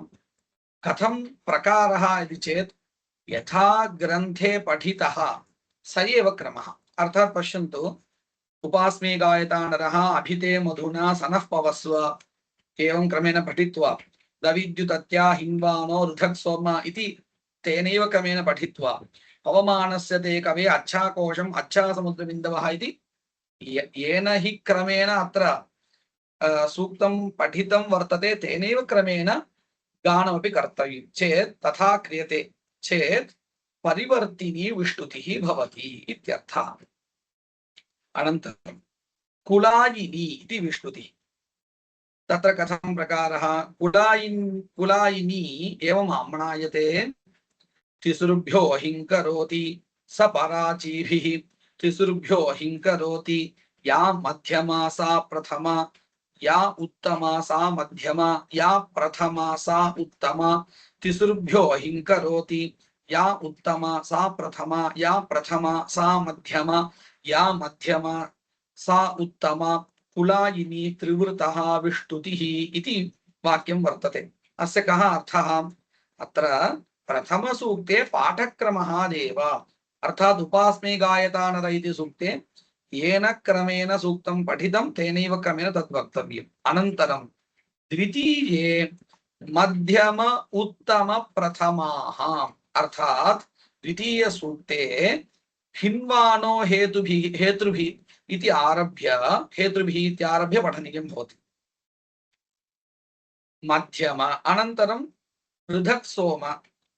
Speaker 1: कथं प्रकारः इति चेत् यथा ग्रन्थे पठितः स एव क्रमः। अर्थात् पश्यन्तु, उपास्मे गायता नरः अभिते मधुना सनः पवस्व एवं क्रमेण पठित्वा दविद्युतत्या हिन्वानो ऋधक् सोम इति तेनैव क्रमेण पठित्वा पवमानस्य ते कवे अच्छाकोशम् अच्छा समुद्रबिन्दवः इति येन हि क्रमेण अत्र सूक्तं पठितं वर्तते तेनैव क्रमेण गानमपि कर्तव्यं चेत् तथा क्रियते चेत् परिवर्तिनी विष्टुतिः भवति इत्यर्थः। अनन्तरं कुलायिनी इति विष्टुतिः। तत्र कथं प्रकारः? कुलायिनी एवम् आम्नायते। तिसृभ्यो हिङ्करोति स पराचीभिः, तिसृभ्यो हिङ्करोति या मध्यमा सा प्रथमा, या उत्तमा सा मध्यमा, या प्रथमा सा उत्तमा, तिसृभ्यो हिङ्करोति या उत्तमा सा प्रथमा, या प्रथमा सा मध्यमा, या मध्यमा सा उत्तमा, कुलायिनी त्रिवृतः विष्टुतिः इति वाक्यं वर्तते। अस्य कः अर्थः? अत्र प्रथम सूक्ते पाठक्रमः देव, अर्थात उपास्मे गायता नर इति सूक्ते येन क्रमेण सूक्तं पठितं तेनैव क्रमेण तद् वक्तव्यम्। अनन्तरं द्वितीये मध्यम उत्तम प्रथमाः अर्थात द्वितीय सूक्ते हिन्वानो हेतुभिः इति आरभ्य हेतुभिः इत्यारभ्य पठनीयं भवति। मध्यम अनन्तरं पृथक् सोम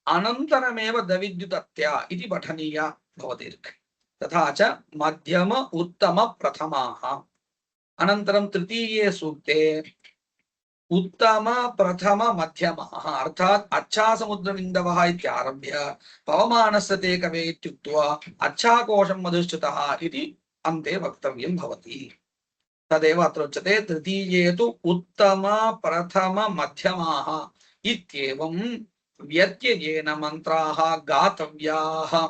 Speaker 1: अनन्तरमेव दविद्युतत्या इति पठनीया भवति। तथा च मध्यम उत्तम प्रथमाः अनन्तरं तृतीये सूक्ते उत्तम प्रथम मध्यमः अर्थात् अच्छासमुद्रमिन्दवः इत्यारभ्य पवमानस्य ते कवे इत्युक्त्वा अच्छाकोशं मधुश्च्युतः इति अन्ते वक्तव्यं भवति। तदेव अत्र उच्यते तृतीये तु उत्तम प्रथम मध्यमाः इत्येवं व्यत्ययेन मन्त्राः गातव्याः।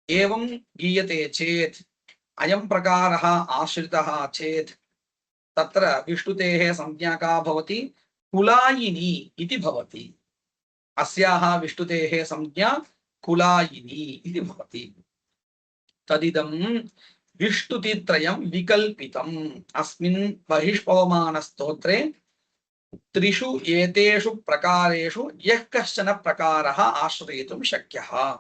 Speaker 1: एवं गीयते चेत् अयं प्रकारः आश्रितः चेत् तत्र विष्णुतेः संज्ञा का भवति कुलायिनी इति भवति। अस्याः विष्णुतेः संज्ञा कुलायिनी इति भवति। तदिदं विष्णुतित्रयं विकल्पितम् अस्मिन् बहिष्पवमानस्तोत्रे त्रिषु एतेषु प्रकारेषु यः कश्चन प्रकारः आश्रयितुं शक्यः।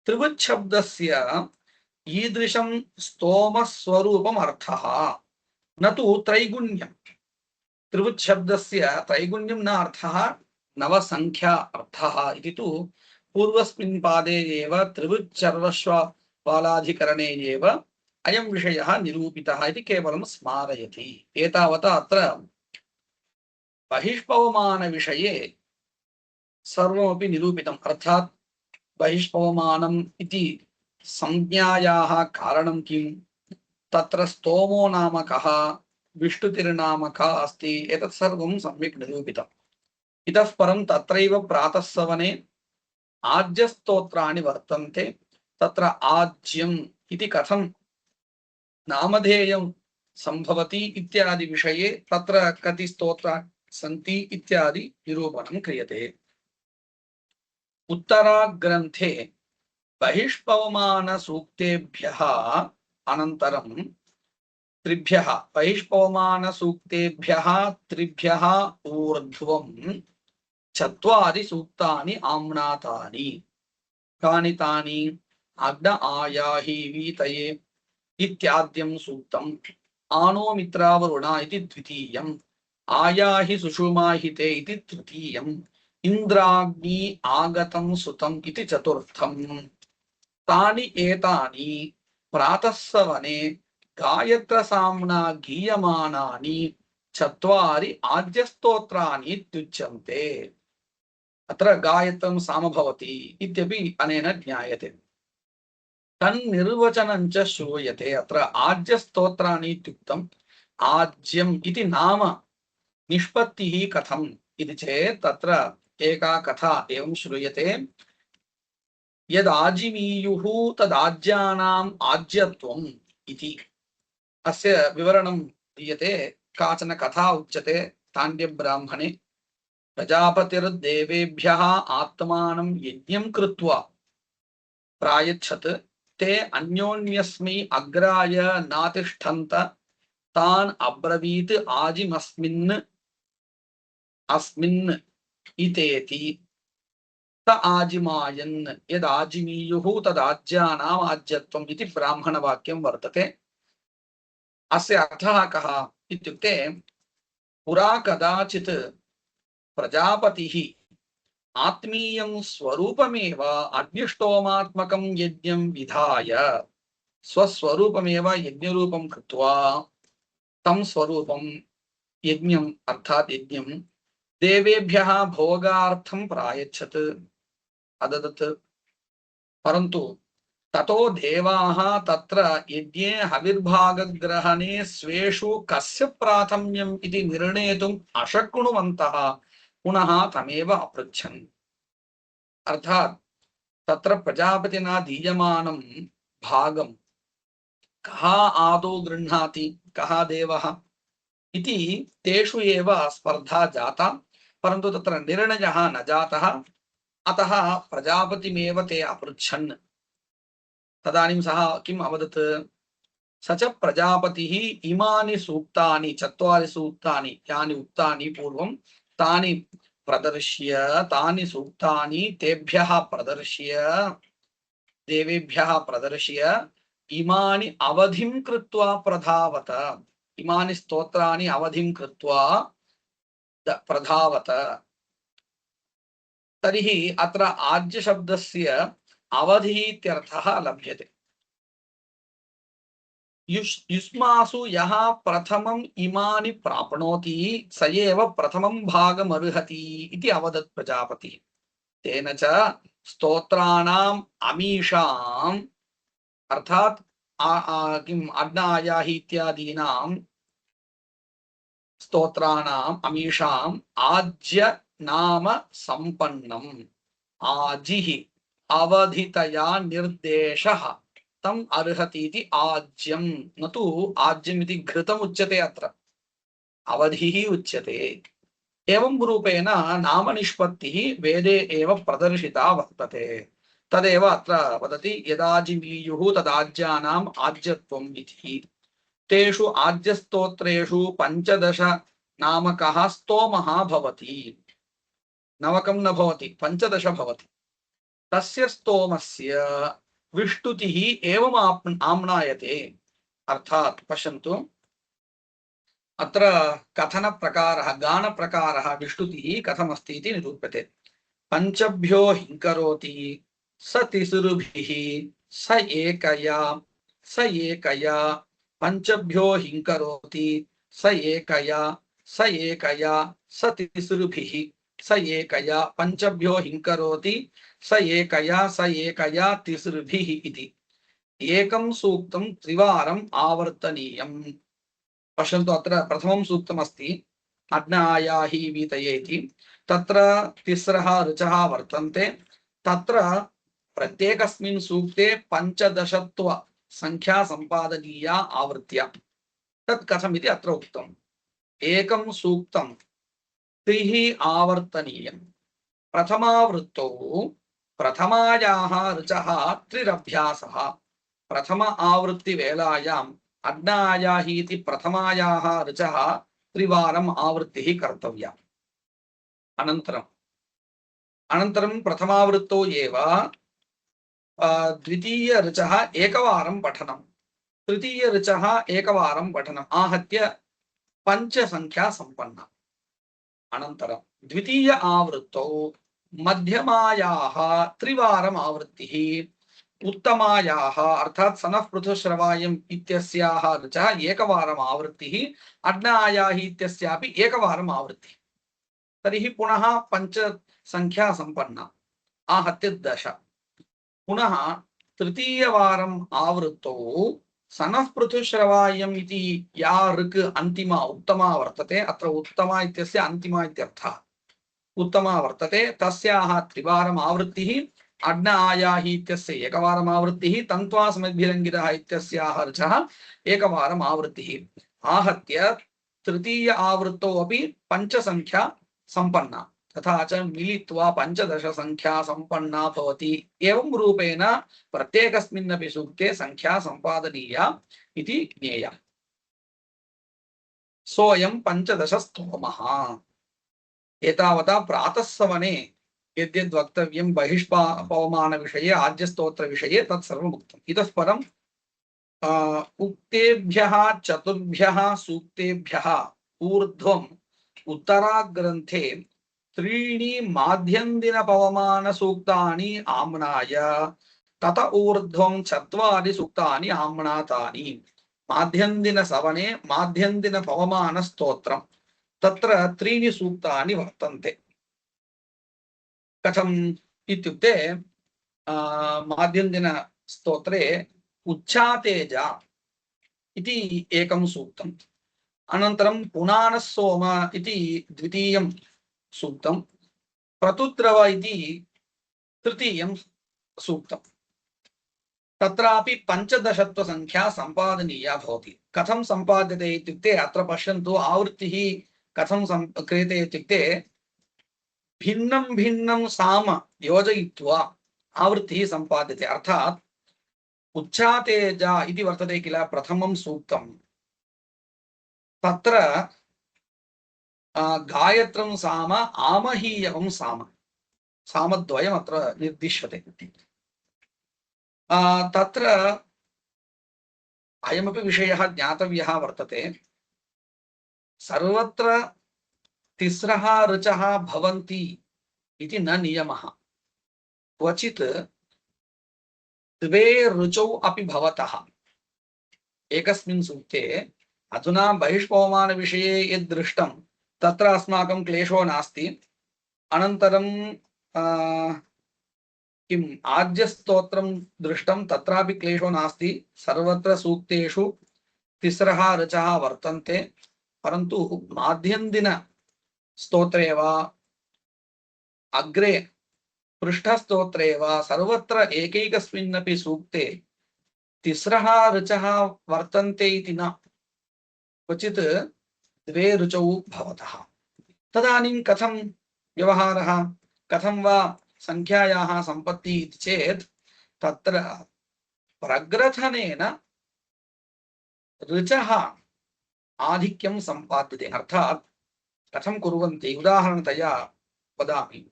Speaker 1: त्रिवच्छब्दस्य ईदृशं स्तोमस्वरूपम् अर्थः न तु त्रैगुण्यम्। त्रिवच्छब्दस्य त्रैगुण्यं न अर्थः नवसंख्या अर्थः इति तु पूर्वस्मिन् पादे एव त्रिवच्छर्वस्वपालाधिकरणे एव अयं विषयः निरूपितः इति केवलं स्मारयति। एतावता अत्र बहिष्पवमानविषये सर्वमपि निरूपितम्। अर्थात् बहिष्पवमानम् इति संज्ञायाः कारणं किं, तत्र स्तोमो नाम कः, विष्णुतिर्नाम कः अस्ति, एतत् सर्वं सम्यक् निरूपितम्। इतः परं तत्रैव प्रातःसवने आज्यस्तोत्राणि वर्तन्ते। तत्र आज्यम् इति कथं नामधेयं सम्भवति इत्यादि विषये तत्र कति स्तोत्राणि सन्ति इत्यादि निरूपणं क्रियते। उत्तराग्रन्थे बहिष्पवमानसूक्तेभ्यः अनन्तरं त्रिभ्यः बहिष्पवमानसूक्तेभ्यः त्रिभ्यः ऊर्ध्वं चत्वारि सूक्तानि आम्नातानि। कानि तानि? अग्न आयाहि वीतये इत्याद्यं सूक्तम्, आनो मित्रावरुणा इति द्वितीयम्, आयाहि सुषुमाहिते इति तृतीयम्, इन्द्राग्नि आगतं सुतम् इति चतुर्थम्। तानि एतानि प्रातःसवने गायत्रसाम्ना गीयमानानि चत्वारि आद्यस्तोत्राणि इत्युच्यन्ते। अत्र गायत्रं साम भवति इत्यपि अनेन ज्ञायते। तन्निर्वचनं च श्रूयते। अत्र आज्यस्तोत्राणि इत्युक्तम्। आज्यम् इति नाम निष्पत्तिः कथम् इति चेत् तत्र एका कथा एवं श्रूयते। यदाजिमीयुः तदाज्यानाम् आज्यत्वम् इति अस्य विवरणं दीयते। काचन कथा उच्यते ताण्ड्यब्राह्मणे। प्रजापतिर्देवेभ्यः आत्मानं यज्ञं कृत्वा प्रायच्छत्। ते अन्योन्यस्मै अग्राय नातिष्ठन्त। तान् अब्रवीत् आजिमस्मिन् अस्मिन् इतेति। त आजिमायन् यदाजिमीयुः तदाज्यानाम् आज्यत्वम् इति ब्राह्मणवाक्यं वर्तते। अस्य अर्थः कः इत्युक्ते पुरा कदाचित् प्रजापतिः आत्मीयं स्वरूपमेव अग्निष्टोमात्मकं यज्ञं विधाय स्वस्वरूपमेव यज्ञरूपं कृत्वा तं स्वरूपं यज्ञम् अर्थात् यज्ञं देवेभ्यः भोगार्थं प्रायच्छत् अददत्। परन्तु ततो देवाः तत्र यज्ञे हविर्भागग्रहणे स्वेषु कस्य प्राथम्यम् इति निर्णेतुम् अशक्नुवन्तः पुनः तमेव अपृच्छन्। अर्थात् तत्र प्रजापतिना दीयमानं भागं कः आदौ गृह्णाति, कः देवः इति तेषु एव स्पर्धा जाता। परन्तु तत्र निर्णयः न जातः। अतः प्रजापतिमेव ते अपृच्छन्। तदानीं सः किम् अवदत्? स च प्रजापतिः इमानि सूक्तानि चत्वारि सूक्तानि यानि उक्तानि पूर्वं तानि प्रदर्श्य तानि सूक्तानि तेभ्यः प्रदर्श्य देवेभ्यः प्रदर्श्य इमानि अवधिं कृत्वा प्रधावत। इमानि स्तोत्राणि अवधिं कृत्वा प्रधावत। तर्हि अत्र आज्य शब्दस्य अवधिः इत्यर्थः लभ्यते। युष्मासु यः प्रथमम् इमानि प्राप्नोति स एव प्रथमं भागमर्हति इति अवदत् प्रजापतिः। तेन च स्तोत्राणाम् अमीषाम् अर्थात् किम् अग्नायाहि इत्यादीनां स्तोत्राणाम् अमीषाम् आज्य नाम संपन्नम्। आजिः अवधितया निर्देशः तम अर्हति इति आज्यम, न तु आज्यम इति घृतम् उच्यते, अत्र अवधिः उच्यते। एवं रूपेण नाम निष्पत्तिः वेदे एव प्रदर्शिता वर्तते। तदेव अत्र वदति यदाजिमीयुः तदाज्यानाम् आज्यत्वम् इति। तेषु आज्यस्तोत्रेषु 15 नामकः स्तोमः भवति। नवकं न भवति, 15 भवति। तस्य स्तोमस्य विष्टुतिः एवम् आम्नायते। अर्थात् पश्यन्तु, अत्र कथन प्रकारः गान प्रकारः विष्टुतिः कथमस्ति इति निरूप्यते। पंचभ्यो हिंकरोति स तिसृभिः स एकया पंचभ्यो हिंकरोति स एकया स तिसृभिः स एकया पंचभ्यो हिंकरोति स एकया तिसृभिः इति एकं सूक्तं त्रिवारम् आवर्तनीयम्। पश्यन्तु, अत्र प्रथमं सूक्तमस्ति अग्नायाहि वीतये इति। तत्र तिस्रः ऋचः वर्तन्ते। तत्र प्रत्येकस्मिन् सूक्ते 15 संख्या सम्पादनीया आवृत्त्या। तत् कथमिति अत्र उक्तम्। एकं सूक्तं 3 आवर्तनीयम्। प्रथमावृत्तौ प्रथमायाः ऋचः 3 अभ्यासः। प्रथम आवृत्ति वेलायाम् अग्नायाहि इति प्रथमायाः ऋचः 3 वारम् आवृत्तिः कर्तव्या। अनन्तरं प्रथमावृत्तौ एव द्वितीय ऋचः 1 वारं पठनं, तृतीय ऋचः 1 वारं पठनम्, आहत्य 5 संख्या सम्पन्ना। अनन्तरं द्वितीय आवृत्तौ मध्यमायाः 3 वारम् आवृत्तिः, उत्तमायाः अर्थात् सनः पृथुश्रवायम् इत्यस्याः ऋचः 1 वारम् आवृत्तिः, अग्नायाहि इत्यस्यापि 1 वारम् आवृत्तिः। तर्हि पुनः 5 संख्या सम्पन्ना, आहत्य 10। पुनः तृतीय वारम् आवृत्तौ सनः पृथुश्रवायम् इति या ऋक् अन्तिमा उत्तमा वर्तते, अत्र उत्तमा इत्यस्य अन्तिमा इत्यर्थः, उत्तमा वर्तते, तस्याः 3 वारम् आवृत्तिः, अग्नायाहि इत्यस्य 1 वारम् आवृत्तिः, तन्त्वा समिद्भिरङ्गितः इत्यस्याः ऋचः 1 वारम् आवृत्तिः, आहत्य तृतीय आवृत्तौ अपि 5 संख्या सम्पन्ना, तथा च मिलित्वा 15 संख्या सम्पन्ना भवति। एवं रूपेण प्रत्येकस्मिन्नपि सूक्ते संख्या सम्पादनीया इति ज्ञेया। सोऽयं 15 स्तोमः। एतावता प्रातःसवने यद्यद् वक्तव्यं बहिष्पवमान विषये आज्यस्तोत्र विषये तत्सर्वम् उक्तम्। इतः परम् उक्तेभ्यः 4 सूक्तेभ्यः ऊर्ध्वम् उत्तराग्रन्थे 3 माध्यन्दिन पवमान आम्नाय तत ऊर्ध्वं 4 सूक्तानि आम्नातानि। माध्यन्दिन सवने माध्यन्दिन पवमान स्तोत्रम्, तत्र 3 सूक्तानि वर्तन्ते। कथम् इत्युक्ते माध्यन्दिन स्तोत्रे उच्चातेज इति एकं सूक्तम्, अनन्तरं पुनानः सोम इति द्वितीयं सूक्तं, प्रतुद्रव इति तृतीयं सूक्तं। तत्रापि 15 संख्या सम्पादनीया भवति। कथं सम्पाद्यते इत्युक्ते अत्र पश्यन्तु, आवृत्तिः कथं क्रियते इत्युक्ते भिन्नं भिन्नं साम योजयित्वा आवृत्तिः सम्पाद्यते। अर्थात् उच्चातेज इति वर्तते किल प्रथमं सूक्तं तत्र गायत्रं साम आमहीयवं साम सामद्वयम् अत्र निर्दिश्यते तत्र अयमपि विषयः ज्ञातव्यः वर्तते सर्वत्र तिस्रः ऋचः भवन्ति इति न नियमः क्वचित् द्वे ऋचौ अपि भवतः एकस्मिन् सूक्ते अधुना बहिष्पवमान विषये यद् दृष्टं तत्र अस्माकं क्लेशो नास्ति अनन्तरं किम् आद्यस्तोत्रं दृष्टं तत्रापि क्लेशो नास्ति सर्वत्र सूक्तेषु तिस्रः ऋचः वर्तन्ते परन्तु माध्यन्दिन स्तोत्रे वा अग्रे पृष्ठस्तोत्रे वा सर्वत्र एकैकस्मिन्नपि सूक्ते तिस्रः ऋचः वर्तन्ते इति न क्वचित् द्वे ऋचौ भवतः तदानीं कथं व्यवहारः कथं वा संख्यायाः सम्पत्तिः इति चेत् तत्र प्रग्रथनेन ऋचः आधिक्यं सम्पाद्यते अर्थात् कथं कुर्वन्ति उदाहरणतया वदामि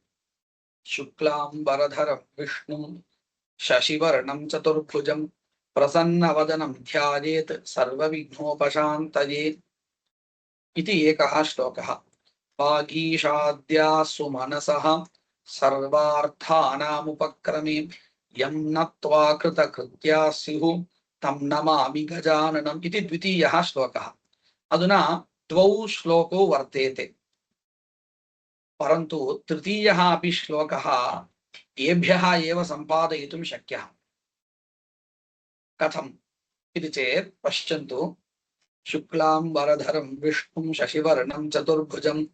Speaker 1: शुक्लाम्बरधरं विष्णुं शशिवर्णं चतुर्भुजं प्रसन्नवदनं ध्यायेत् सर्वविघ्नोपशान्तये इति एकः श्लोकः वागीशाद्याः सुमनसः सर्वार्थानामुपक्रमे यं नत्वा कृतकृत्याः स्युः तं नमामि गजाननम् इति द्वितीयः श्लोकः अधुना द्वौ श्लोकौ वर्तेते परन्तु तृतीयः अपि श्लोकः एभ्यः एव सम्पादयितुं शक्यः कथम् इति चेत् पश्यन्तु शुक्लाम्बरधरं विष्णुं शशिवर्णं चतुर्भुजं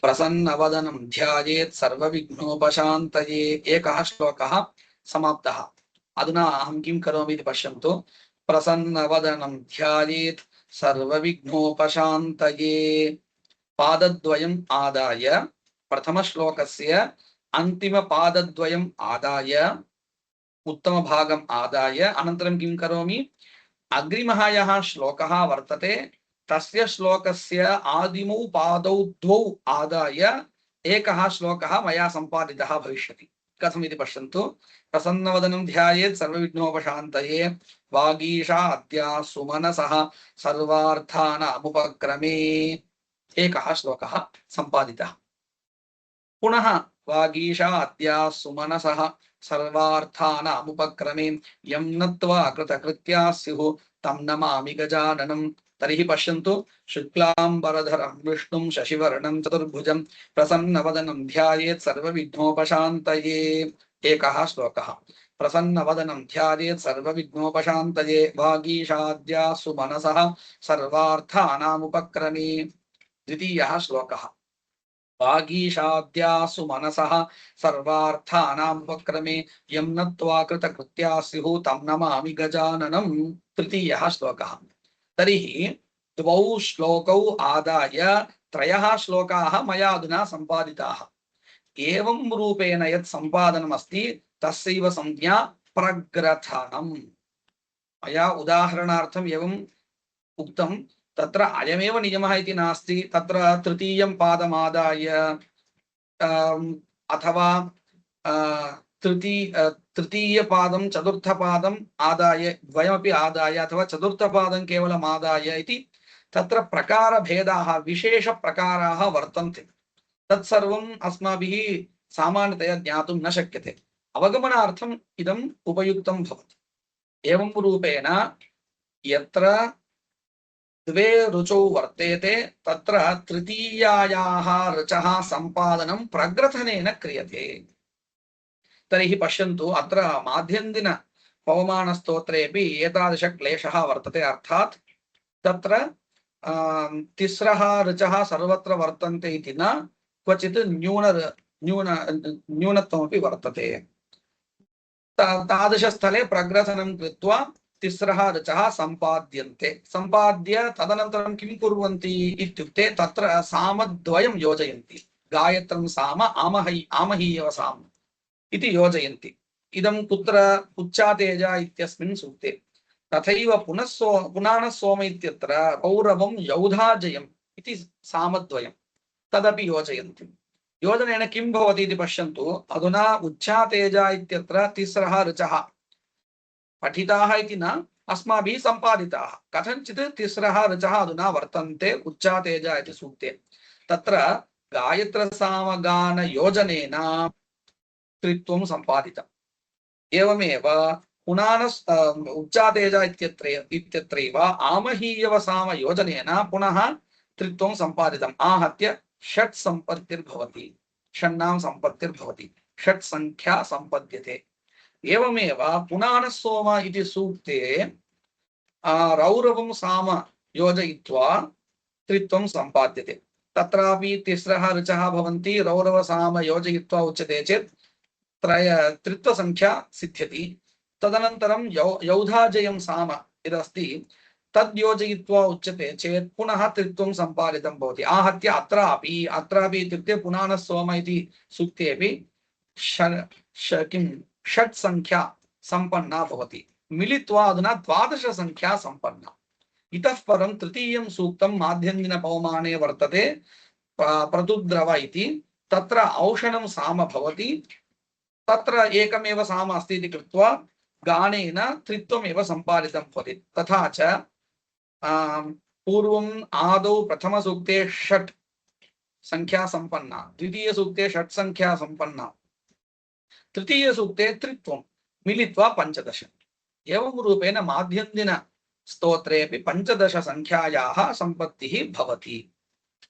Speaker 1: प्रसन्नवदनं ध्यायेत् सर्वविघ्नोपशान्तये एकः श्लोकः समाप्तः अधुना अहं किं करोमि इति पश्यन्तु प्रसन्नवदनं ध्यायेत् सर्वविघ्नोपशान्तये पादद्वयम् आदाय प्रथमश्लोकस्य अन्तिमपादद्वयम् आदाय उत्तमभागम् आदाय अनन्तरं किं करोमि अग्रिमः यः श्लोकः वर्तते तस्य श्लोकस्य आदिमौ पादौ द्वौ आदाय एकः श्लोकः मया सम्पादितः भविष्यति कथमिति पश्यन्तु प्रसन्नवदनं ध्यायेत् सर्वविघ्नोपशान्तये वागीशा अद्या सुमनसः सर्वार्थानामुपक्रमे एकः श्लोकः सम्पादितः पुनः वागीशा अद्या सुमनसः सर्वार्थानामुपक्रमे यं नत्वा कृतकृत्याः स्युः तं नमामि गजाननं तर्हि पश्यन्तु शुक्लाम्बरधरं विष्णुं शशिवर्णं चतुर्भुजं प्रसन्नवदनं ध्यायेत् सर्वविघ्नोपशान्तये एकः श्लोकः प्रसन्नवदनं ध्यायेत् सर्वविघ्नोपशान्तये वागीशाद्याः सुमनसः सर्वार्थानामुपक्रमे द्वितीयः श्लोकः वागीशाद्याः सुमनसः सर्वार्थानामुपक्रमे यं नत्वा कृतकृत्याः स्युः तं नमामि गजाननं तृतीयः श्लोकः तर्हि द्वौ श्लोकौ आदाय त्रयः श्लोकाः मया अधुना सम्पादिताः एवं रूपेण यत् सम्पादनमस्ति तस्यैव संज्ञा प्रग्रथनम् मया उदाहरणार्थम् एवम् उक्तं तत्र अयमेव नियमः इति नास्ति तत्र तृतीयं पादमादाय अथवा तृतीयपादं चतुर्थपादम् आदाय द्वयमपि आदाय अथवा चतुर्थपादं केवलम् आदाय इति तत्र प्रकारभेदाः विशेषप्रकाराः वर्तन्ते तत्सर्वम् अस्माभिः सामान्यतया ज्ञातुं न शक्यते अवगमनार्थम् इदम् उपयुक्तं भवति एवं रूपेण यत्र द्वे ऋचौ वर्तेते तत्र तृतीयायाः ऋचः सम्पादनं प्रग्रथनेन क्रियते तर्हि पश्यन्तु अत्र माध्यन्दिन पवमानस्तोत्रेऽपि एतादृश क्लेशः वर्तते अर्थात् तत्र तिस्रः ऋचः सर्वत्र वर्तन्ते इति न क्वचित् न्यूनत्वमपि वर्तते तादृशस्थले प्रग्रथनं कृत्वा तिस्रः ऋचः सम्पाद्यन्ते सम्पाद्य तदनन्तरं किं कुर्वन्ति इत्युक्ते तत्र सामद्वयं योजयन्ति गायत्रं साम आमहीयव साम इति योजयन्ति इदं कुत्र उच्चातेज इत्यस्मिन् सूक्ते तथैव पुनानः सोम इत्यत्र रौरवं यौधाजयम् इति सामद्वयं तदपि योजयन्ति। योजनेन किं भवति इति पश्यन्तु। अधुना उच्चातेज इत्यत्र तिस्रः ऋचः पठिताः इति न अस्माभिः सम्पादिताः। कथञ्चित् तिस्रः ऋचः अधुना वर्तन्ते उच्चातेज इति सूक्ते। तत्र गायत्रसामगानयोजनेन त्रित्वं सम्पादितम्। एवमेव पुनानस् उच्चातेज इत्यत्रैव आमहीयवसामयोजनेन पुनः त्रित्वं सम्पादितम्। आहत्य षट् सम्पत्तिर्भवति, षण्णां सम्पत्तिर्भवति, षट् संख्या सम्पद्यते। एवमेव पुनानः सोम इति सूक्ते रौरवं साम योजयित्वा त्रित्वं सम्पाद्यते। तत्रापि तिस्रः ऋचः भवन्ति। रौरव साम योजयित्वा उच्यते चेत् त्रित्वसंख्या सिद्ध्यति। तदनन्तरं यौधाजयं साम यदस्ति तद् योजयित्वा उच्यते चेत् पुनः त्रित्वं सम्पादितं भवति। आहत्य अत्रापि इत्युक्ते पुनानः सोम इति सूक्तेपि षट् संख्या सम्पन्ना भवति। मिलित्वा अधुना 12 संख्या सम्पन्ना। इतः परं तृतीयं सूक्तं माध्यन्दिनपवमाने वर्तते प्रतुद्रव इति। तत्र औषणं साम भवति। तत्र एकमेव साम अस्ति इति कृत्वा गानेन त्रित्वमेव सम्पादितं भवति। तथा च पूर्वम् आदौ प्रथमसूक्ते षट् संख्या सम्पन्ना, द्वितीयसूक्ते षट् संख्या सम्पन्ना, तृतीयसूक्ते त्रित्वं मिलित्वा 15। एवं रूपेण माध्यन्दिन स्तोत्रेऽपि 15 संख्यायाः सम्पत्तिः भवति।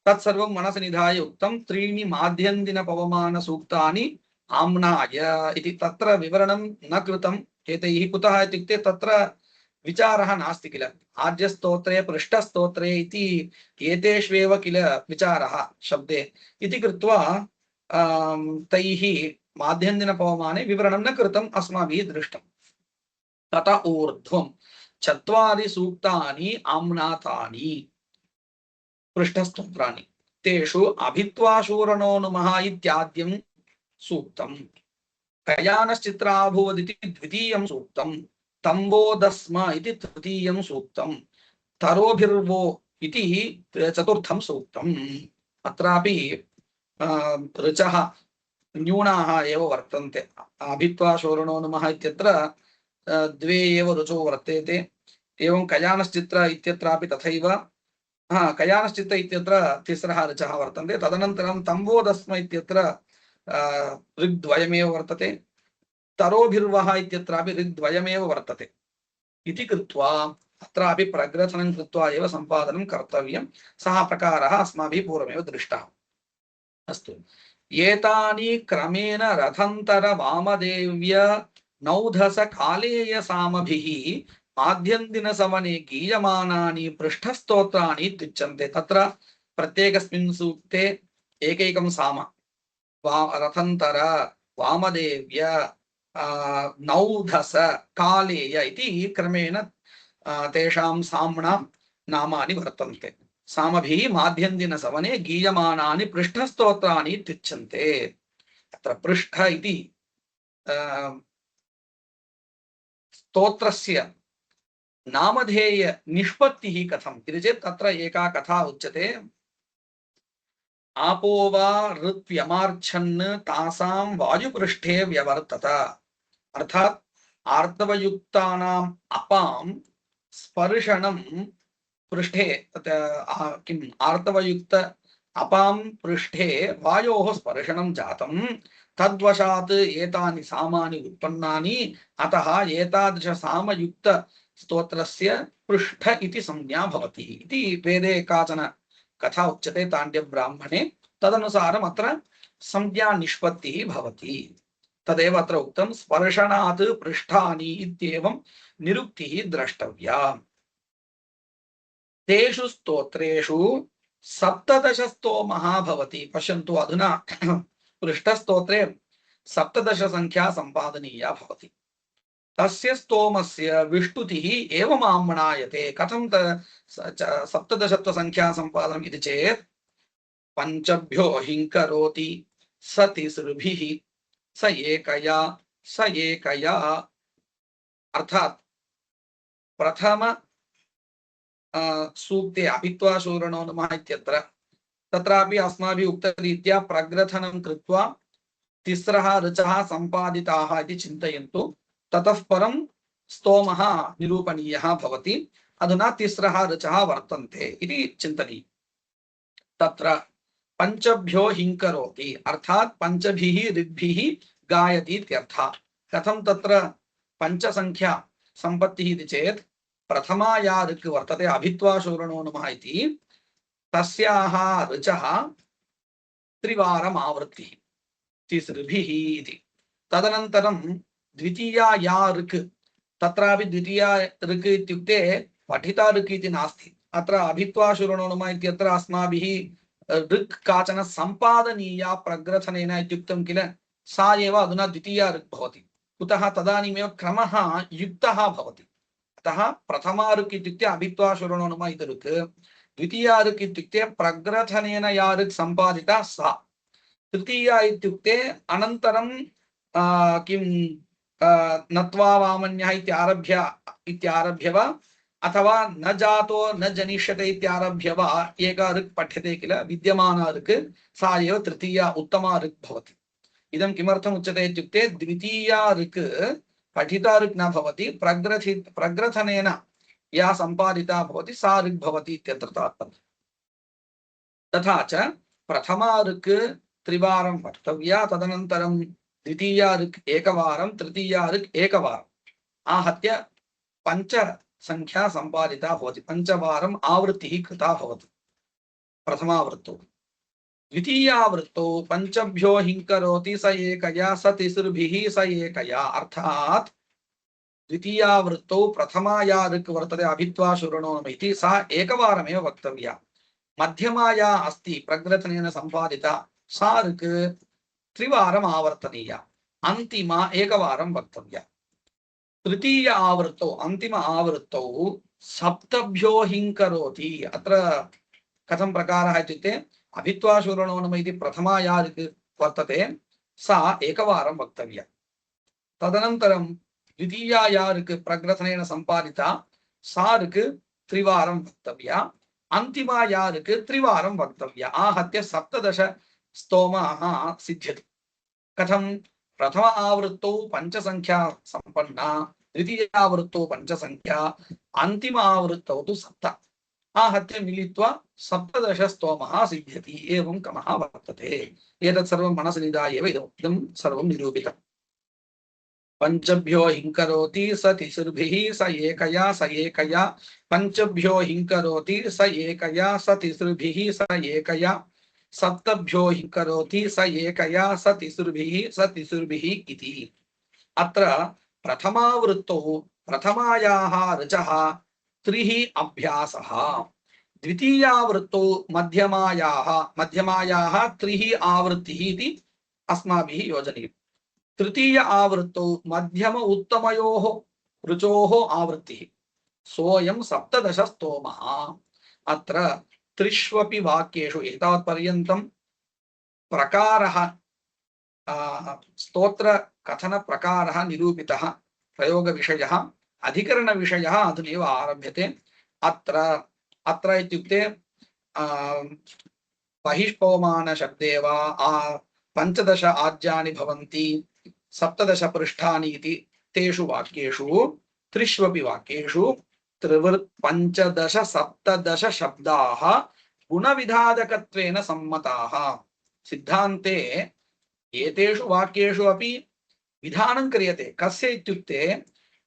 Speaker 1: तत्सर्वं मनसि निधाय उक्तं। 3 माध्यन्दिनपवमानसूक्तानि आम्नाय इति तत्र विवरणं न कृतम् एतैः। कुतः इत्युक्ते तत्र विचारः नास्ति किल। आद्यस्तोत्रे पृष्ठस्तोत्रे इति एतेष्वेव किल विचारः शब्दे इति कृत्वा तैः माध्यन्दिनपवमाने विवरणं न कृतम्, अस्माभिः दृष्टम्। तत ऊर्ध्वं 4 सूक्तानि आम्नातानि पृष्ठस्तोत्राणि। तेषु अभित्वाशूरणो नुमः इत्याद्यं सूक्तम्, कयानश्चित्राभूवदिति द्वितीयं सूक्तम्, तम्बोदस्म इति तृतीयं सूक्तम्, तरोभिर्वो इति चतुर्थं सूक्तम्। अत्रापि ऋचः न्यूनाः एव वर्तन्ते। अभित्वाशूरणो नुमः इत्यत्र 2 एव ऋचौ वर्तेते। एवं कयानश्चित्र इत्यत्रापि तथैव। कयानश्चित्त इत्यत्र तिस्रः ऋचः वर्तन्ते। तदनन्तरं तम्बोदस्म इत्यत्र ऋग्द्वयमेव वर्तते। तरोभिर्वः इत्यत्रापि ऋग्द्वयमेव वर्तते इति कृत्वा अत्रापि प्रग्रथनं कृत्वा एव सम्पादनं कर्तव्यं। सः प्रकारः अस्माभिः पूर्वमेव दृष्टः। अस्तु। एतानि क्रमेण रथन्तर वामदेव्य नौधस कालेय सामभिः माध्यन्दिनसवने गीयमानानि पृष्ठस्तोत्राणि इत्युच्यन्ते। तत्र प्रत्येकस्मिन् सूक्ते एकैकं साम। रथन्तर, वामदेव्य, नौधस, कालेय इति क्रमेण तेषां साम्नां नामानि वर्तन्ते। सामभिः माध्यन्दिनसवने गीयमानानि पृष्ठस्तोत्राणि इत्युच्यन्ते। अत्र पृष्ठ इति स्तोत्रस्य नामधेय निष्पत्तिः कथम् इति चेत् तत्र एका कथा उच्यते। आपो वा ऋत्व्यमार्च्छन् तासां वायुपृष्ठे व्यवर्तत। अर्थात् आर्तवयुक्तानाम् अपां स्पर्शनं पृष्ठे किम् आर्तवयुक्त अपां पृष्ठे वायोः स्पर्शनं जातं। तद्वशात् एतानि सामानि उत्पन्नानि। अतः एतादृश सामयुक्त स्तोत्रस्य पृष्ठ इति संज्ञा भवति इति वेदे काचन कथा उच्यते ताण्ड्यब्राह्मणे। तदनुसारम् अत्र संज्ञा निष्पत्तिः भवति। तदेव अत्र उक्तं स्पर्शनात् पृष्ठानि इत्येवं निरुक्तिः द्रष्टव्या। तेषु स्तोत्रेषु 17 स्तोमः भवति। पश्यन्तु अधुना पृष्ठस्तोत्रे 17 संख्या सम्पादनीया भवति। तस्य स्तोमस्य विष्टुतिः एवम् आम्नायते। कथं 17 संख्या सम्पादनम् इति चेत् पञ्चभ्यो हिङ्करोति स तिसृभिः स एकया स एकया अर्थात प्रथम सूक्ते अभित्वा शूरणो नमः इत्यत्र तत्रापि अस्माभिः उक्तरीत्या प्रग्रथनं कृत्वा तिस्रः ऋचः सम्पादिताः इति चिन्तयन्तु। ततः परं स्तोमः निरूपणीयः भवति। अधुना तिस्रः ऋचः वर्तन्ते इति चिन्तनीयम्। तत्र पंचभ्यो हिंकरोति अर्थात पंचभिः ऋग्भिः गायति इत्यर्थः। कथं तत्र पंचसंख्या सम्पत्तिः इति चेत् प्रथमा या ऋक् वर्तते अभित्वा शूरणो नमः इति तस्याः ऋचः त्रिवारम् आवृत्तिः तिसृभिः इति। तदनन्तरं द्वितीया या ऋक् तत्रापि द्वितीया ऋक् इत्युक्ते पठिता ऋक् इति नास्ति। अत्र अभित्वा शूरणो नमः इत्यत्र अस्माभिः ऋक् काचन सम्पादनीया प्रग्रथनेन इत्युक्तं किल, सा एव अधुना द्वितीया ऋक् भवति। कुतः तदानीमेव क्रमः युक्तः भवति। अतः प्रथमा ऋक् इत्युक्ते अभित्वा शूरणो नमः इति ऋक्, द्वितीया ऋक् इत्युक्ते प्रग्रथनेन या ऋक् सम्पादिता सा, तृतीया इत्युक्ते अनन्तरं किं नत्वा वामन्यः इत्यारभ्य वा अथवा न जातो न जनिष्यते इत्यारभ्य वा एका ऋक् पठ्यते किल, विद्यमाना ऋक्, सा एव तृतीया उत्तमा ऋक् भवति। इदं किमर्थम् उच्यते इत्युक्ते द्वितीया ऋक् पठिता ऋक् न भवति, प्रग्रथनेन या सम्पादिता भवति सा ऋक् भवति इत्यत्र तात्पर्यम्। तथा च प्रथमा ऋक् त्रिवारं वक्तव्या, तदनन्तरं द्वितीया ऋक् एकवारं, तृतीया ऋक् एकवारम्, आहत्य पंच संख्या सम्पादिता भवति। पंचवारम् आवृत्तिः कृता भवति प्रथमावृत्तौ। द्वितीयावृत्तौ पंचभ्यो हिंकरोति स एकया स तिसृभिः स एकया अर्थात् द्वितीयावृत्तौ प्रथमा या ऋक् वर्तते अभित्वा शूरणो नमः इति सा एकवारमेव वक्तव्या। मध्यमा या अस्ति प्रग्रथनेन सम्पादिता सा ऋक् त्रिवारम् आवर्तनीया, अन्तिमा एकवारं वक्तव्या। तृतीय आवृत्तौ अंतिम आवृत्तौ सप्तभ्यो हिंकरोति। अत्र कथं प्रकारः इत्युक्ते अभित्वा शूरणो नमः इति प्रथमा या ऋक् वर्तते सा एकवारं वक्तव्या। तदनन्तरं द्वितीया या ऋक् प्रग्रथनेन सम्पादिता सा ऋक् त्रिवारं वक्तव्या। अन्तिमा या ऋक् त्रिवारं वक्तव्या। आहत्य सप्तदश स्तोमाः सिद्ध्यति। कथं? प्रथम आवृत्तौ पंचसंख्या सम्पन्ना, द्वितीयावृत्तौ पंचसंख्या, अन्तिम आवृत्तौ तु सप्त, आहत्य मिलित्वा सप्तदश स्तोमः सिद्ध्यति। एवं क्रमः वर्तते। एतत् सर्वं मनसि निधाय एव इदं सर्वं निरूपितम्। पंचभ्यो हिंकरोति स तिसृभिः स एकया स एकया, पंचभ्यो हिंकरोति स एकया स तिसृभिः स एकया, सप्तभ्यो हिंकरोति स एकया स तिसृभिः इति। अत्र प्रथमावृत्तौ प्रथमायाः ऋचः त्रिः अभ्यासः, द्वितीयावृत्तौ मध्यमायाः त्रिः आवृत्तिः इति अस्माभिः योजनीयम्। तृतीय आवृत्तौ मध्यम उत्तमयोः ऋचोः आवृत्तिः, सोऽयं सप्तदश स्तोमः। अत्र त्रिष्वपि वाक्येषु एतावत्पर्यन्तं प्रकारः स्तोत्र कथन प्रकारः निरूपितः, प्रयोगविषयः, अधिकरणविषयः अधुनैव आरभ्यते। अत्र इत्युक्ते बहिष्पवमान शब्दे वा 15 आज्यानि भवन्ति, 17 पृष्ठानि इति तेषु वाक्येषु त्रिष्वपि वाक्येषु 15 17 शब्दाः गुणविधादकत्वेन सम्मताः। सिद्धान्ते एतेषु वाक्येषु अपि विधानं क्रियते। कस्य इत्युक्ते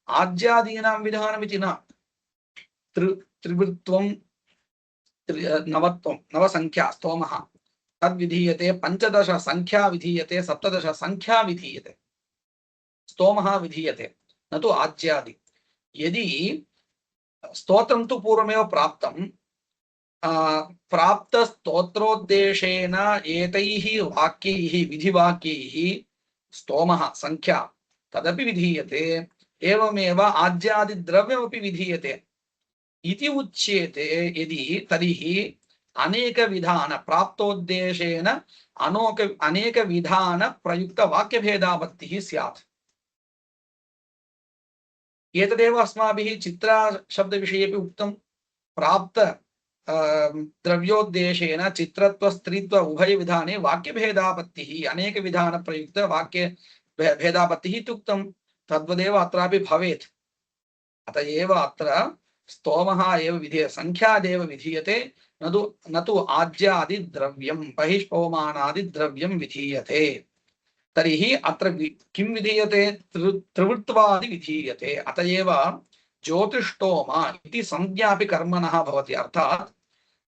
Speaker 1: आज्यादीनां विधानमिति न, त्रिवृत्वं नवत्वं नवसंख्या स्तोमः तद्विधीयते, 15 संख्या विधीयते, 17 संख्या विधीयते, स्तोमः विधीयते, न तु आज्यादि। यदि स्तोत्रं तु पूर्वमेव प्राप्तं, प्राप्त स्तोत्रोद्देशेन एतैः वाक्यैः विधिवाक्यैः स्तोमः संख्या तदपि विधीयते, एवमेव आज्यादि द्रव्यमपि विधीयते इति उच्यते। यदि तर्हि अनेक विधान प्राप्तोद्देशेन अनेक विधान प्रयुक्त वाक्यभेदावत्तिः स्यात्। एतदेव अस्माभिः चित्रा शब्दविषयेपि उक्तं। प्राप्त द्रव्योद्देशेन चित्रत्व स्त्रीत्व उभय विधाने वाक्यभेदापत्तिः अनेक विधान प्रयुक्त वाक्य भेदापत्तिः इत्युक्तं। तद्वदेव अत्रापि भवेत्। अतएव अत्र स्तोमः एव विधीयते, संख्यादेव विधीयते, न तु आज्यादिद्रव्यं बहिष्पवमानादिद्रव्यं विधीयते। तर्हि अत्र किं विधीयते? त्रिवृत्वादि विधीयते। अतएव ज्योतिष्टोम इति संज्ञापि कर्मणः भवति। अर्थात्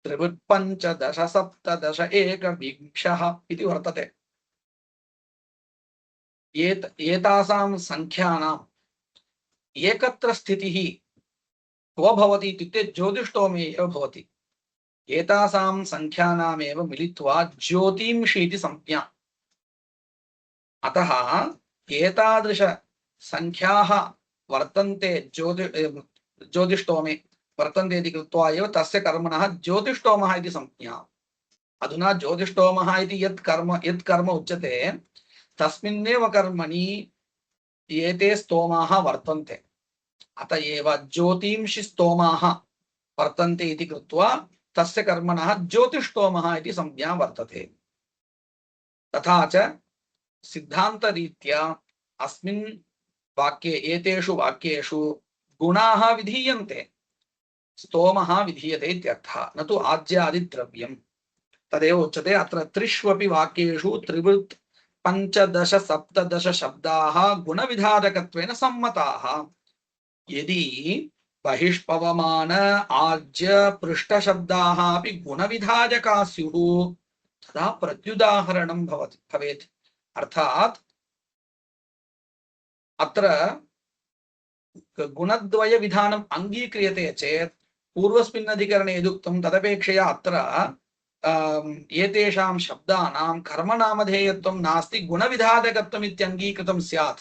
Speaker 1: त्रिवृत्पञ्चदश सप्तदश एकविंशः इति वर्तते। एतासां संख्यानाम् एकत्र स्थितिः क्व भवति इत्युक्ते ज्योतिष्टोमे एव भवति। एतासां संख्यानामेव मिलित्वा ज्योतिंषि इति संज्ञा। अतः एतादृश संख्याः वर्तन्ते ज्योतिष्टोमे वर्तन्ते इति कृत्वा एव तस्य कर्मणः ज्योतिष्टोमः इति संज्ञा। अधुना ज्योतिष्टोमः इति यत् कर्म उच्यते तस्मिन्नेव कर्मणि एते स्तोमाः वर्तन्ते। अतएव ज्योतिंषि स्तोमाः वर्तन्ते इति कृत्वा तस्य कर्मणः ज्योतिष्टोमः इति संज्ञा वर्तते। तथा च सिद्धान्तरीत्या अस्मिन् वाक्ये एतेषु वाक्येषु गुणाः विधीयन्ते, स्तोमः विधीयते इत्यर्थः, न तु आज्यादिद्रव्यम्। तदेव उच्यते अत्र त्रिष्वपि वाक्येषु त्रिवृत् पञ्चदश सप्तदश शब्दाः गुणविधारकत्वेन सम्मताः। यदि बहिष्पवमान आज्य पृष्ठ शब्दाः अपि गुणविधारकाः स्युः तदा प्रत्युदाहरणं भवेत्। अर्थात् अत्र गुणद्वय विधानम् अङ्गीक्रियते चेत् पूर्वस्मिन् अधिकरणे यदुक्तं तदपेक्षया अत्र एतेषां शब्दानां कर्मनामधेयत्वं नास्ति, गुणविधारकत्वम् इत्यङ्गीकृतं स्यात्।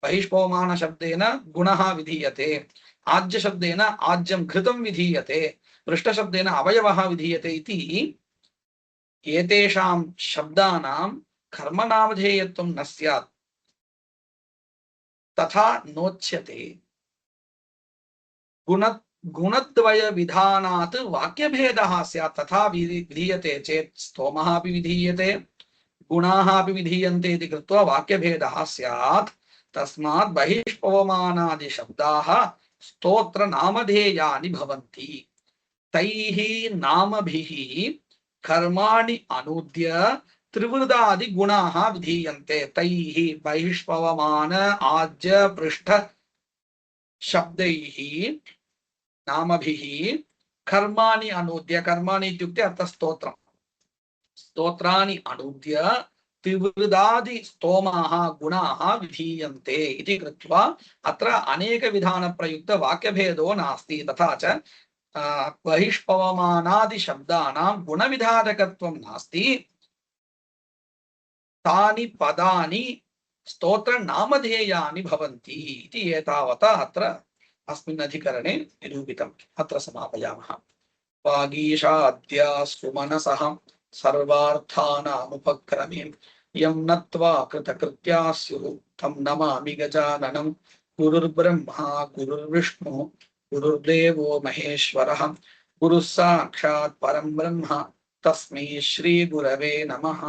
Speaker 1: बहिष्पवमान शब्देन गुणः विधीयते, आज्य शब्देन आज्यं घृतं विधीयते, पृष्ठ शब्देन अवयवः विधीयते इति एतेषां शब्दानां कर्मनामधेयत्वं न स्यात्। तथा नोच्यते। गुणद्वय विधानात् वाक्यभेदः स्यात्। तथा विधीयते चेत् स्तोमः अपि विधीयते, गुणाः अपि विधीयन्ते इति कृत्वा वाक्यभेदः स्यात्। तस्मात् बहिष्पवमानादि शब्दाः स्तोत्र नामधेयानि भवन्ति। तैः नामभिः कर्माणि अनूद्य त्रिवृदादि गुणाः विधीयन्ते। तैः बहिष्पवमान आज्य पृष्ठ शब्दैः नामभिः कर्माणि अनूद्य, कर्माणि इत्युक्ते अत्र स्तोत्रम्, स्तोत्राणि अनूद्य त्रिवृदादि स्तोमाः गुणाः विधीयन्ते इति कृत्वा अत्र अनेक विधान प्रयुक्त वाक्यभेदो नास्ति। तथा च बहिष्पवमानादि शब्दानां गुणविधारकत्वं नास्ति। तानि पदानि स्तोत्र नामधेयानि भवन्ति इति एतावता अत्र अस्मिन् अधिकरणे निरूपितम्। अत्र समापयामः। वागीशाद्या सुमनसः सर्वार्थानामुपक्रमे यं नत्वा कृतकृत्याः स्युः तं नमामि गजाननं। गुरुर्ब्रह्मा गुरुर्विष्णुः गुरुर्देवो महेश्वरः गुरुः साक्षात् परं ब्रह्म तस्मै श्री गुरवे नमः।